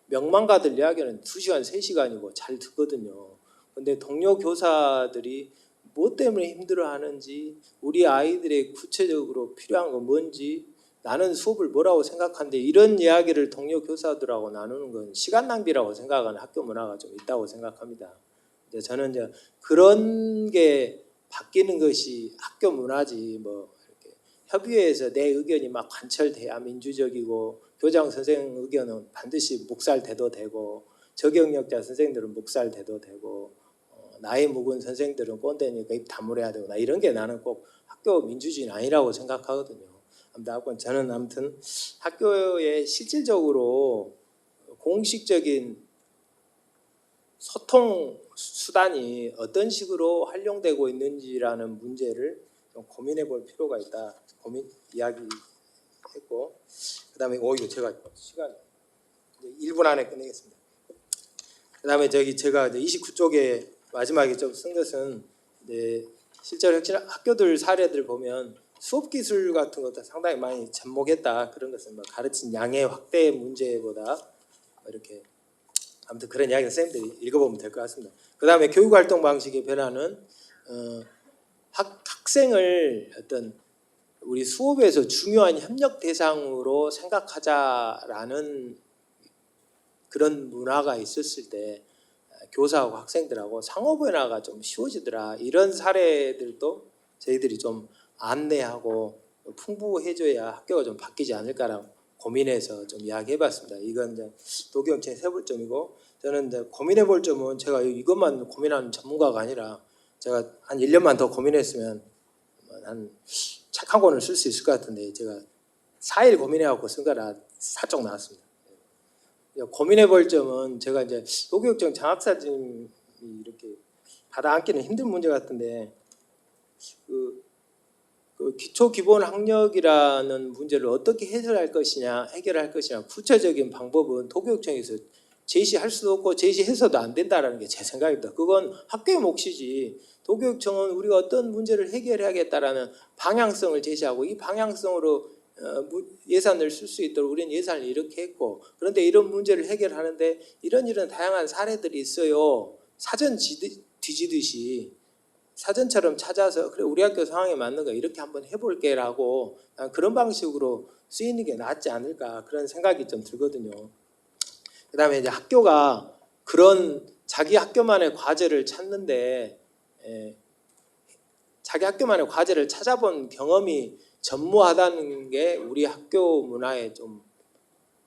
명망가들 이야기는 2시간, 3시간이고 잘 듣거든요. 근데 동료 교사들이 뭐 때문에 힘들어하는지 우리 아이들의 구체적으로 필요한 건 뭔지 나는 수업을 뭐라고 생각하는데 이런 이야기를 동료 교사들하고 나누는 건 시간 낭비라고 생각하는 학교 문화가 좀 있다고 생각합니다. 저는 이제 그런 게 바뀌는 것이 학교 문화지 뭐 이렇게 협의회에서 내 의견이 막 관철돼야 민주적이고 교장 선생 의견은 반드시 묵살돼도 되고 저경력자 선생들은 묵살돼도 되고 나이 묵은 선생들은 꼰대니까 입 다물어야 되고 나 이런 게 나는 꼭 학교 민주주의는 아니라고 생각하거든요. 저는 아무튼 학교에 실질적으로 공식적인 소통 수단이 어떤 식으로 활용되고 있는지라는 문제를 좀 고민해 볼 필요가 있다. 이야기했고 그다음에 이거 제가 시간 1분 안에 끝내겠습니다. 그다음에 제가 29쪽에 마지막에 좀 쓴 것은 실제로 학교들 사례들 보면 수업 기술 같은 것도 상당히 많이 접목했다. 그런 것은 뭐 가르친 양의 확대 문제보다 이렇게 아무튼 그런 이야기는 선생님들이 읽어보면 될 것 같습니다. 그다음에 교육활동 방식의 변화는 학생을 어떤 우리 수업에서 중요한 협력 대상으로 생각하자라는 그런 문화가 있었을 때 교사하고 학생들하고 상호 변화가 좀 쉬워지더라. 이런 사례들도 저희들이 좀 안내하고 풍부해줘야 학교가 좀 바뀌지 않을까라고 고민해서 좀 이야기해봤습니다. 이건 이제 도교육청의 세부 점이고 저는 이제 고민해볼 점은 제가 이것만 고민하는 전문가가 아니라 제가 한 1년만 더 고민했으면 한 책 한 권을 쓸 수 있을 것 같은데 제가 4일 고민해갖고 쓴 거라 살짝 나왔습니다. 고민해볼 점은 제가 이제 도교육청 장학사진이 이렇게 받아안기는 힘든 문제 같은데 그 기초 기본 학력이라는 문제를 어떻게 해결할 것이냐 구체적인 방법은 도교육청에서 제시할 수도 없고 제시해서도 안 된다라는 게 제 생각입니다. 그건 학교의 몫이지 도교육청은 우리가 어떤 문제를 해결해야겠다라는 방향성을 제시하고 이 방향성으로 예산을 쓸 수 있도록 우리는 예산을 이렇게 했고 그런데 이런 문제를 해결하는데 이런 다양한 사례들이 있어요. 사전 뒤지듯이 사전처럼 찾아서 그래 우리 학교 상황에 맞는 거 이렇게 한번 해볼게라고 그런 방식으로 쓰이는 게 낫지 않을까 그런 생각이 좀 들거든요. 그다음에 이제 학교가 그런 자기 학교만의 과제를 찾는데 자기 학교만의 과제를 찾아본 경험이 전무하다는 게 우리 학교 문화의 좀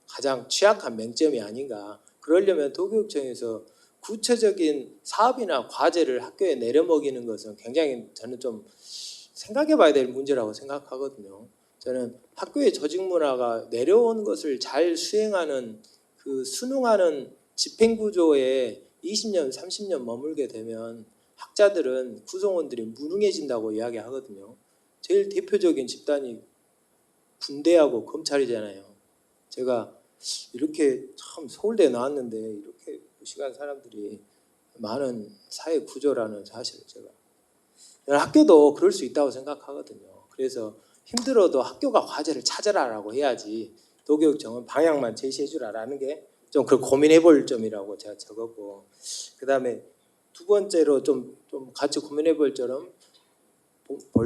가장 취약한 맹점이 아닌가. 그러려면 도교육청에서 구체적인 사업이나 과제를 학교에 내려먹이는 것은 굉장히 저는 좀 생각해 봐야 될 문제라고 생각하거든요. 저는 학교의 조직 문화가 내려온 것을 잘 수행하는 그 순응하는 집행구조에 20년, 30년 머물게 되면 학자들은 구성원들이 무능해진다고 이야기하거든요. 제일 대표적인 집단이 군대하고 검찰이잖아요. 제가 이렇게 참 서울대에 나왔는데 이렇게 무식한 사람들이 많은 사회 구조라는 사실을 제가 학교도 그럴 수 있다고 생각하거든요. 그래서 힘들어도 학교가 과제를 찾아라라고 해야지 도교육청은 방향만 제시해 주라라는 게 좀 그 고민해 볼 점이라고 제가 적었고, 그다음에 두 번째로 좀 같이 고민해 볼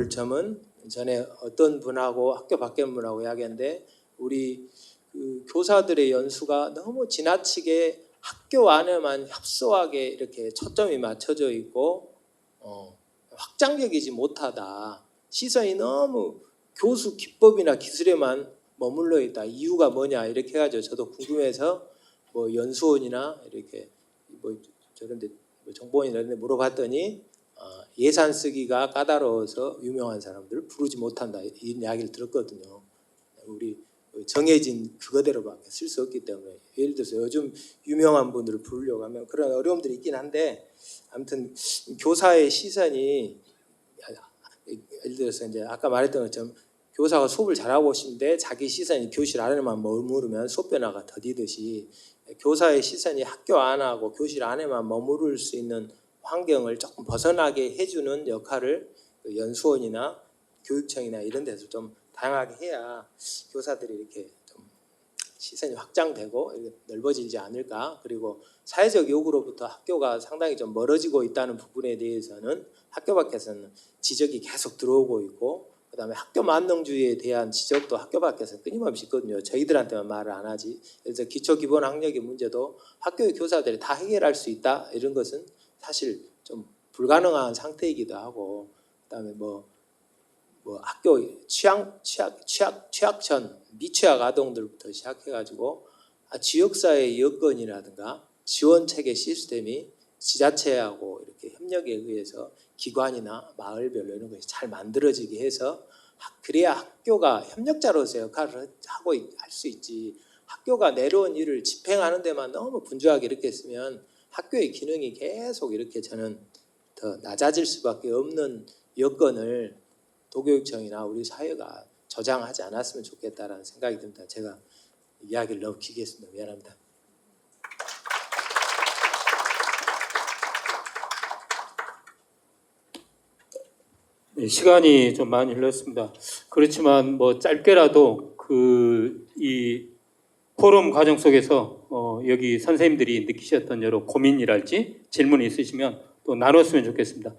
점은 전에 어떤 분하고 학교 밖에 분하고 이야기했는데, 우리 그 교사들의 연수가 너무 지나치게 학교 안에만 협소하게 이렇게 초점이 맞춰져 있고 확장적이지 못하다. 시선이 너무 교수 기법이나 기술에만 머물러 있다. 이유가 뭐냐 이렇게 해가지고 저도 궁금해서 뭐 연수원이나 이렇게 뭐 저런데 뭐 정보원 이런 데 물어봤더니 예산 쓰기가 까다로워서 유명한 사람들을 부르지 못한다 이 이야기를 들었거든요. 우리 정해진 그거대로밖에 쓸 수 없기 때문에, 예를 들어서 요즘 유명한 분들을 부르려고 하면 그런 어려움들이 있긴 한데, 아무튼 교사의 시선이, 예를 들어서 이제 아까 말했던 것처럼 교사가 수업을 잘하고 싶은데 자기 시선이 교실 안에만 머무르면 수업 변화가 더디듯이, 교사의 시선이 학교 안하고 교실 안에만 머무를 수 있는 환경을 조금 벗어나게 해주는 역할을 연수원이나 교육청이나 이런 데서 좀 다양하게 해야 교사들이 이렇게 좀 시선이 확장되고 이렇게 넓어지지 않을까. 그리고 사회적 요구로부터 학교가 상당히 좀 멀어지고 있다는 부분에 대해서는 학교 밖에서는 지적이 계속 들어오고 있고, 그다음에 학교 만능주의에 대한 지적도 학교 밖에서 끊임없이 있거든요. 저희들한테만 말을 안 하지. 그래서 기초 기본 학력의 문제도 학교의 교사들이 다 해결할 수 있다 이런 것은 사실 좀 불가능한 상태이기도 하고, 그다음에 뭐 학교 취약천 미취학 아동들부터 시작해가지고 지역사회 여건이라든가 지원 체계 시스템이 지자체하고 이렇게 협력에 의해서 기관이나 마을별로 이런 것이 잘 만들어지게 해서, 그래야 학교가 협력자로서 역할을 하고 할 수 있지. 학교가 내려온 일을 집행하는 데만 너무 분주하게 이렇게 했으면 학교의 기능이 계속 이렇게 저는 더 낮아질 수밖에 없는 여건을 도교육청이나 우리 사회가 조장하지 않았으면 좋겠다라는 생각이 듭니다. 제가 이야기를 너무 길게 했습니다. 미안합니다. 네, 시간이 좀 많이 흘렀습니다. 그렇지만 뭐 짧게라도 이 포럼 과정 속에서 여기 선생님들이 느끼셨던 여러 고민이랄지 질문이 있으시면 또 나눴으면 좋겠습니다.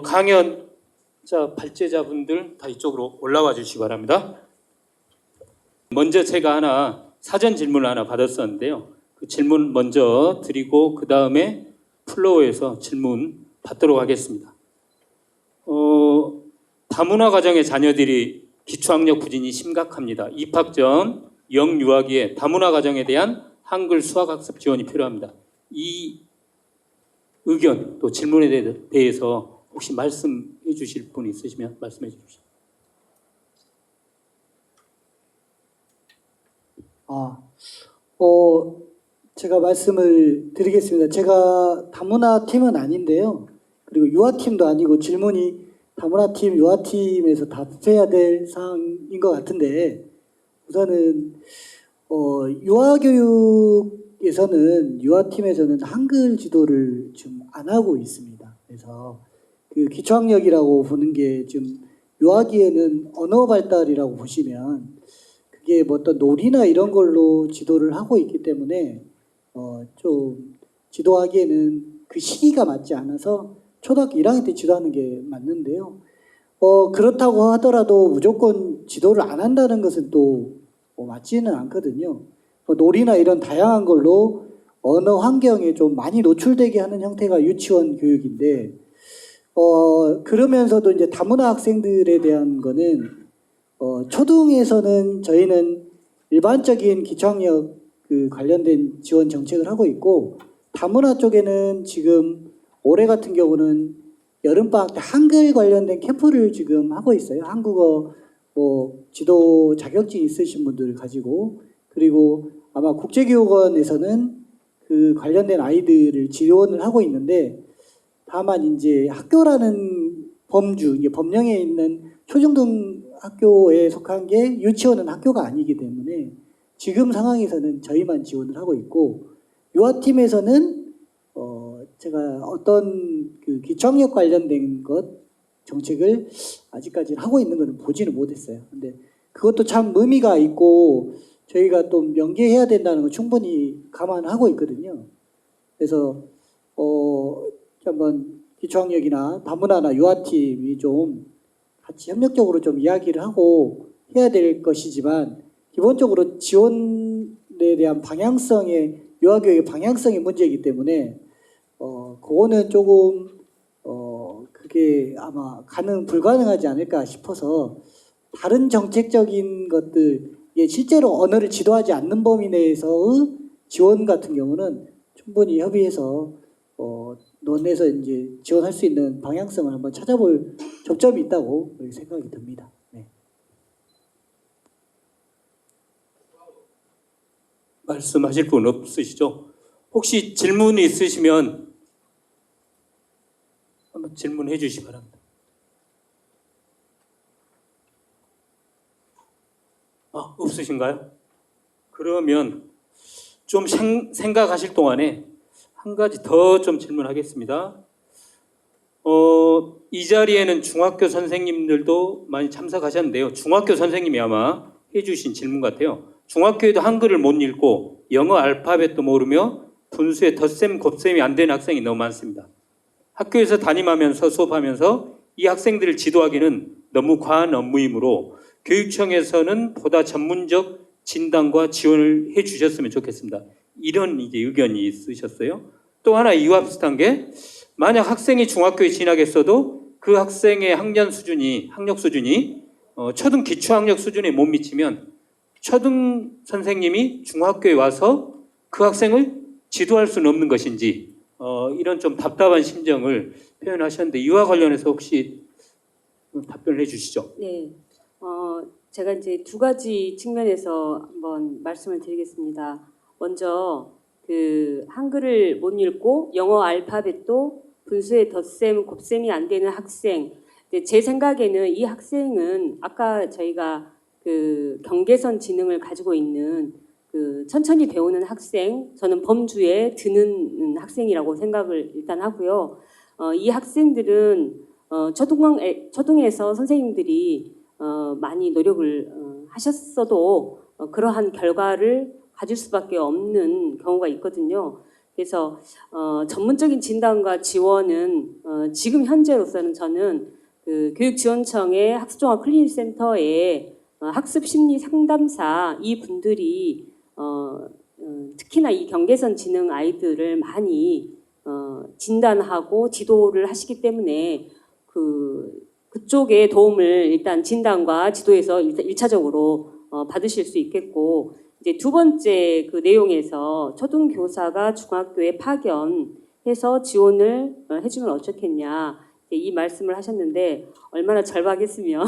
강연자 발제자분들 다 이쪽으로 올라와 주시기 바랍니다. 먼저 제가 사전 질문을 하나 받았었는데요. 그 질문 먼저 드리고 그 다음에 플로어에서 질문 받도록 하겠습니다. 다문화 가정의 자녀들이 기초학력 부진이 심각합니다. 입학 전 영유아기에 다문화 가정에 대한 한글 수학학습 지원이 필요합니다. 이 의견 또 질문에 대해서 혹시 말씀해 주실 분 있으시면 말씀해 주십시오. 제가 말씀을 드리겠습니다. 제가 다문화 팀은 아닌데요. 그리고 유아팀도 아니고 질문이 다문화팀, 유아팀에서 답해야 될 사항인 것 같은데, 우선은 유아교육에서는 유아팀에서는 한글 지도를 좀 안 하고 있습니다. 그래서 그 기초학력이라고 보는 게 좀 유아기에는 언어 발달이라고 보시면 그게 뭐 어떤 놀이나 이런 걸로 지도를 하고 있기 때문에 좀 지도하기에는 그 시기가 맞지 않아서 초등학교 1학년 때 지도하는 게 맞는데요. 그렇다고 하더라도 무조건 지도를 안 한다는 것은 또 맞지는 않거든요. 놀이나 이런 다양한 걸로 언어 환경에 좀 많이 노출되게 하는 형태가 유치원 교육인데, 그러면서도 이제 다문화 학생들에 대한 거는 초등에서는 저희는 일반적인 기초학력 관련된 지원 정책을 하고 있고, 다문화 쪽에는 지금 올해 같은 경우는 여름방학 때 한글 관련된 캠프를 지금 하고 있어요. 한국어 지도 자격증 있으신 분들 가지고, 그리고 아마 국제교육원에서는 그 관련된 아이들을 지원을 하고 있는데, 다만 이제 학교라는 이게 법령에 있는 초중등 학교에 속한 게 유치원은 학교가 아니기 때문에 지금 상황에서는 저희만 지원을 하고 있고, 유아팀에서는 제가 어떤 그 기초학력 관련된 것 정책을 아직까지는 하고 있는 것은 보지는 못했어요. 근데 그것도 참 의미가 있고 저희가 또 명기해야 된다는 걸 충분히 감안하고 있거든요. 그래서 한번 기초학력이나 다문화나 유아팀이 좀 같이 협력적으로 좀 이야기를 하고 해야 될 것이지만 기본적으로 지원에 대한 방향성의 유아교육의 방향성의 문제이기 때문에 그거는 조금 그게 아마 불가능하지 않을까 싶어서 다른 정책적인 것들 실제로 언어를 지도하지 않는 범위 내에서의 지원 같은 경우는 충분히 협의해서 논에서 이제 지원할 수 있는 방향성을 한번 찾아볼 접점이 있다고 생각이 듭니다. 네. 말씀하실 분 없으시죠? 혹시 질문이 있으시면 한번 질문해 주시기 바랍니다. 없으신가요? 그러면 좀 생각하실 동안에 한 가지 더 좀 질문하겠습니다. 이 자리에는 중학교 선생님들도 많이 참석하셨는데요. 중학교 선생님이 아마 해주신 질문 같아요. 중학교에도 한글을 못 읽고 영어 알파벳도 모르며 분수에 덧셈, 곱셈이 안 되는 학생이 너무 많습니다. 학교에서 담임하면서 수업하면서 이 학생들을 지도하기는 너무 과한 업무이므로 교육청에서는 보다 전문적 진단과 지원을 해 주셨으면 좋겠습니다. 이런 이제 의견이 있으셨어요. 또 하나 이와 비슷한 게 만약 학생이 중학교에 진학했어도 그 학생의 학력 수준이 초등 기초학력 수준에 못 미치면 초등 선생님이 중학교에 와서 그 학생을 지도할 수는 없는 것인지 이런 좀 답답한 심정을 표현하셨는데 이와 관련해서 혹시 답변을 해주시죠. 네, 제가 이제 두 가지 측면에서 한번 말씀을 드리겠습니다. 먼저 그 한글을 못 읽고 영어 알파벳도 분수에 덧셈, 곱셈이 안 되는 학생. 제 생각에는 이 학생은 아까 저희가 그 경계선 지능을 가지고 있는 그 천천히 배우는 학생, 저는 범주에 드는 학생이라고 생각을 일단 하고요. 이 학생들은 초등에서 선생님들이 많이 노력을 하셨어도 그러한 결과를 가질 수밖에 없는 경우가 있거든요. 그래서 전문적인 진단과 지원은 지금 현재로서는 저는 그 교육지원청의 학습종합 클리닉센터에 학습 심리 상담사 이 분들이 특히나 이 경계선 지능 아이들을 많이 진단하고 지도를 하시기 때문에 그쪽의 도움을 일단 진단과 지도에서 1차적으로 받으실 수 있겠고, 이제 두 번째 그 내용에서 초등교사가 중학교에 파견해서 지원을 해주면 어떻겠냐 이 말씀을 하셨는데 얼마나 절박했으면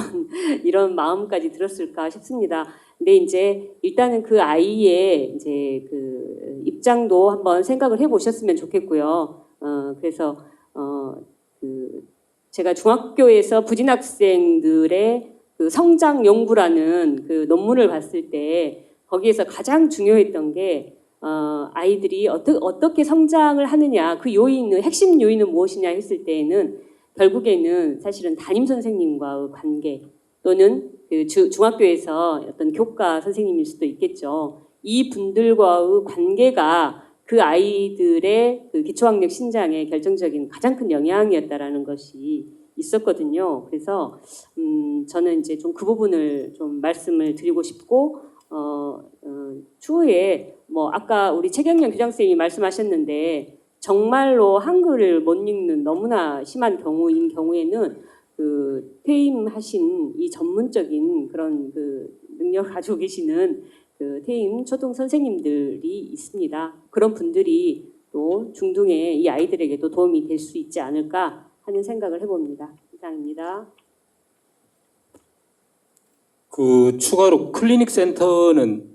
이런 마음까지 들었을까 싶습니다. 근데 이제 일단은 그 아이의 이제 그 입장도 한번 생각을 해보셨으면 좋겠고요. 그래서 제가 중학교에서 부진 학생들의 그 성장 연구라는 그 논문을 봤을 때 거기에서 가장 중요했던 게 아이들이 어떻게 성장을 하느냐 그 요인은 핵심 요인은 무엇이냐 했을 때에는 결국에는 사실은 담임 선생님과의 관계 또는 그 중학교에서 어떤 교과 선생님일 수도 있겠죠. 이 분들과의 관계가 그 아이들의 그 기초학력 신장에 결정적인 가장 큰 영향이었다라는 것이 있었거든요. 그래서 저는 이제 좀 그 부분을 좀 말씀을 드리고 싶고 추후에 뭐 아까 우리 최경련 교장선생님이 말씀하셨는데 정말로 한글을 못 읽는 너무나 심한 경우인 경우에는 그 퇴임하신 이 전문적인 그런 그 능력을 가지고 계시는 그 퇴임 초등 선생님들이 있습니다. 그런 분들이 또 중등의 이 아이들에게도 도움이 될 수 있지 않을까 하는 생각을 해봅니다. 이상입니다. 그 추가로 클리닉 센터는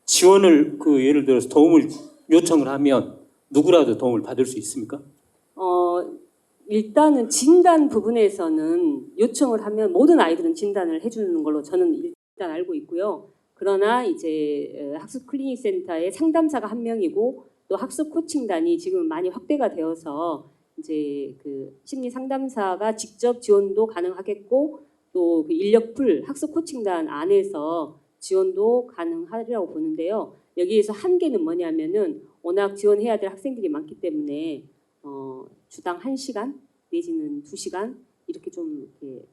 지원을 예를 들어서 도움을 요청을 하면 누구라도 도움을 받을 수 있습니까? 일단은 진단 부분에서는 요청을 하면 모든 아이들은 진단을 해주는 걸로 저는 일단 알고 있고요. 그러나 이제 학습 클리닉 센터에 상담사가 한 명이고 또 학습 코칭단이 지금 많이 확대가 되어서 이제 그 심리 상담사가 직접 지원도 가능하겠고 또 그 인력풀 학습 코칭단 안에서 지원도 가능하리라고 보는데요. 여기에서 한계는 뭐냐면은 워낙 지원해야 될 학생들이 많기 때문에 주당 1시간 내지는 2시간 이렇게 좀 이렇게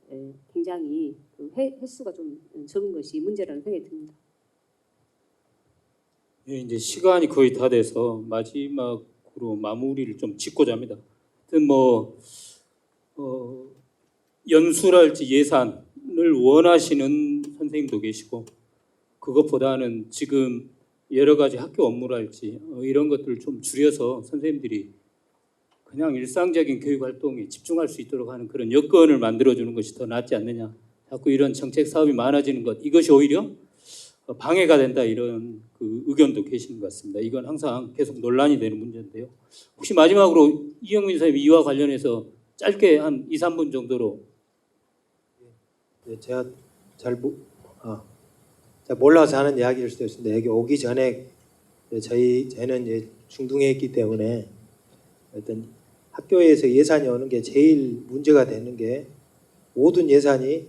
굉장히 그 횟수가 좀 적은 것이 문제라는 생각이 듭니다. 예, 이제 시간이 거의 다 돼서 마지막으로 마무리를 좀 짓고자 합니다. 하여튼 연수랄지 예산을 원하시는 선생님도 계시고 그것보다는 지금 여러 가지 학교 업무랄지 이런 것들을 좀 줄여서 선생님들이 그냥 일상적인 교육 활동에 집중할 수 있도록 하는 그런 여건을 만들어주는 것이 더 낫지 않느냐. 자꾸 이런 정책 사업이 많아지는 것 이것이 오히려 방해가 된다 이런 그 의견도 계시는 것 같습니다. 이건 항상 계속 논란이 되는 문제인데요. 혹시 마지막으로 이영민 선생님 이와 관련해서 짧게 한 2, 3분 정도로 제가 잘 몰라서 하는 이야기일 수도 있습니다. 여기 오기 전에 저희는 이제 중등에 있기 때문에 어떤 학교에서 예산이 오는 게 제일 문제가 되는 게 모든 예산이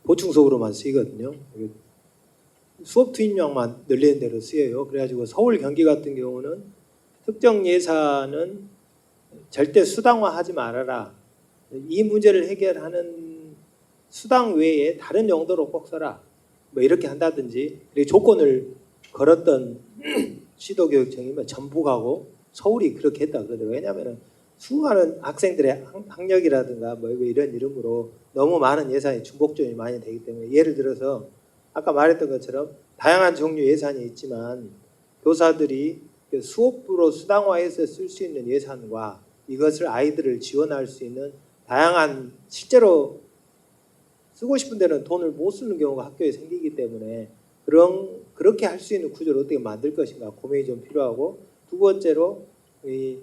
보충석으로만 쓰이거든요. 수업 투입량만 늘리는 대로 쓰여요. 그래가지고 서울, 경기 같은 경우는 특정 예산은 절대 수당화하지 말아라. 이 문제를 해결하는 수당 외에 다른 용도로 꼭 써라. 뭐 이렇게 한다든지 그리고 조건을 걸었던 시도교육청이면 전북하고 서울이 그렇게 했다 그러더라고요. 왜냐하면 수많은 학생들의 학력이라든가 뭐 이런 이름으로 너무 많은 예산이 중복점이 많이 되기 때문에 예를 들어서 아까 말했던 것처럼 다양한 종류 예산이 있지만 교사들이 수업으로 수당화해서 쓸 수 있는 예산과 이것을 아이들을 지원할 수 있는 다양한 실제로 쓰고 싶은 데는 돈을 못 쓰는 경우가 학교에 생기기 때문에 그렇게 할 수 있는 구조를 어떻게 만들 것인가 고민이 좀 필요하고 두 번째로 이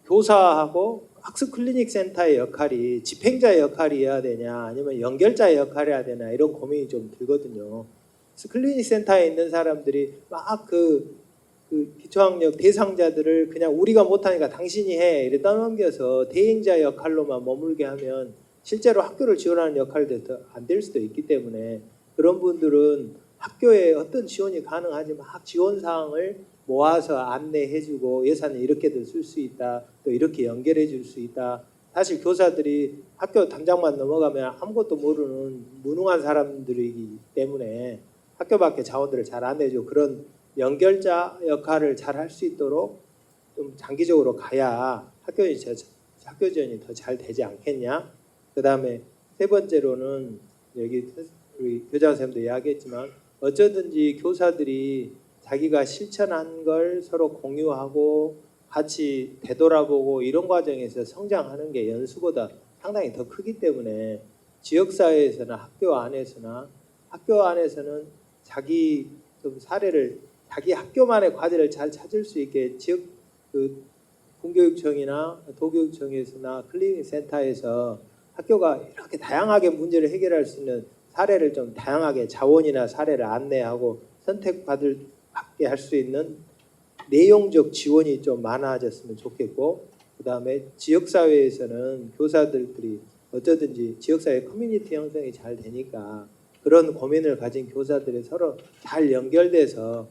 교사하고 학습 클리닉 센터의 역할이 집행자의 역할이어야 되냐 아니면 연결자의 역할이어야 되냐 이런 고민이 좀 들거든요. 그래서 클리닉 센터에 있는 사람들이 막 그 기초학력 대상자들을 그냥 우리가 못하니까 당신이 해 이래 떠넘겨서 대행자 역할로만 머물게 하면 실제로 학교를 지원하는 역할도 안 될 수도 있기 때문에 그런 분들은 학교에 어떤 지원이 가능하지 막 지원 사항을 모아서 안내해주고 예산을 이렇게도 쓸 수 있다. 또 이렇게 연결해 줄 수 있다. 사실 교사들이 학교 담장만 넘어가면 아무것도 모르는 무능한 사람들이기 때문에 학교밖에 자원들을 잘 안 내주고 그런 연결자 역할을 잘 할 수 있도록 좀 장기적으로 가야 학교 지원이 더 잘 되지 않겠냐. 그 다음에 세 번째로는 여기 우리 교장 선생님도 이야기했지만 어쩌든지 교사들이 자기가 실천한 걸 서로 공유하고 같이 되돌아보고 이런 과정에서 성장하는 게 연수보다 상당히 더 크기 때문에 지역사회에서나 학교 안에서는 자기 좀 사례를 자기 학교만의 과제를 잘 찾을 수 있게 지역 그 공교육청이나 도교육청에서나 클리닉 센터에서 학교가 이렇게 다양하게 문제를 해결할 수 있는 사례를 좀 다양하게 자원이나 사례를 안내하고 선택받게 할 수 있는 내용적 지원이 좀 많아졌으면 좋겠고 그 다음에 지역사회에서는 교사들이 어쩌든지 지역사회 커뮤니티 형성이 잘 되니까 그런 고민을 가진 교사들이 서로 잘 연결돼서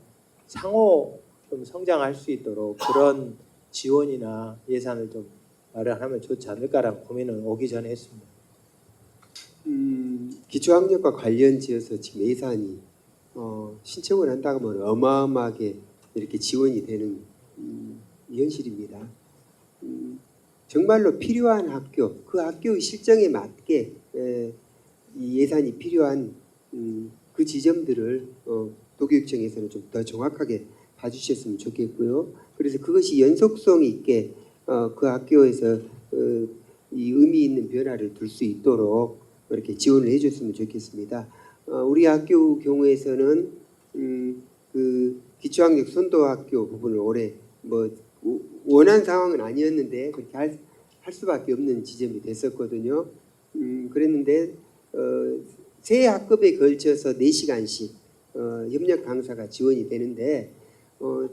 상호 좀 성장할 수 있도록 그런 지원이나 예산을 좀 마련하면 좋지 않을까라는 고민은 오기 전에 했습니다. 기초학력과 관련 지어서 지금 예산이 신청을 한다고 하면 어마어마하게 이렇게 지원이 되는 현실입니다. 정말로 필요한 학교, 그 학교의 실정에 맞게 이 예산이 필요한 그 지점들을 도교육청에서는 좀 더 정확하게 봐주셨으면 좋겠고요. 그래서 그것이 연속성 있게 그 학교에서 이 의미 있는 변화를 둘 수 있도록 이렇게 지원을 해줬으면 좋겠습니다. 우리 학교 경우에서는 그 기초학력 선도학교 부분을 올해 뭐 원한 상황은 아니었는데 그렇게 할 수밖에 없는 지점이 됐었거든요. 그랬는데 세 학급에 걸쳐서 4시간씩 협력 강사가 지원이 되는데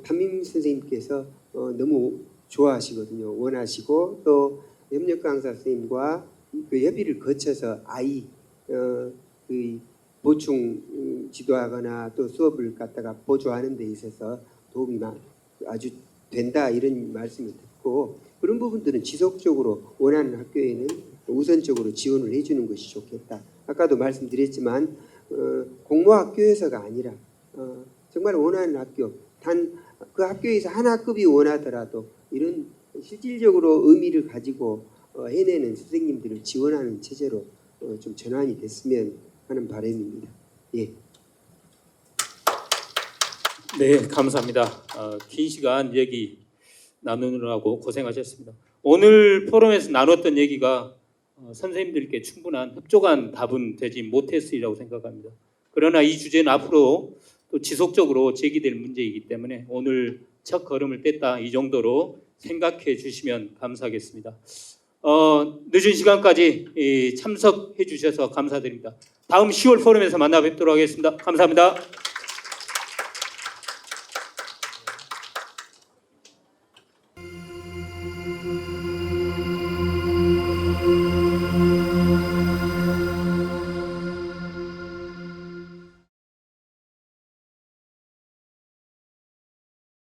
담임 선생님께서 너무 좋아하시거든요. 원하시고 또 협력 강사 선생님과 그 협의를 거쳐서 그 보충 지도하거나 또 수업을 갖다가 보조하는 데 있어서 도움이 아주 된다 이런 말씀을 듣고 그런 부분들은 지속적으로 원하는 학교에는 우선적으로 지원을 해주는 것이 좋겠다. 아까도 말씀드렸지만 공모학교에서가 아니라 정말 원하는 학교 단 그 학교에서 한 학급이 원하더라도 이런 실질적으로 의미를 가지고 해내는 선생님들을 지원하는 체제로 좀 전환이 됐으면 하는 바람입니다. 예. 네, 감사합니다. 긴 시간 얘기 나누느라고 고생하셨습니다. 오늘 포럼에서 나눴던 얘기가 선생님들께 충분한 협조한 답은 되지 못했으리라고 생각합니다. 그러나 이 주제는 앞으로 또 지속적으로 제기될 문제이기 때문에 오늘 첫 걸음을 뗐다 이 정도로 생각해 주시면 감사하겠습니다. 늦은 시간까지 참석해 주셔서 감사드립니다. 다음 10월 포럼에서 만나 뵙도록 하겠습니다. 감사합니다.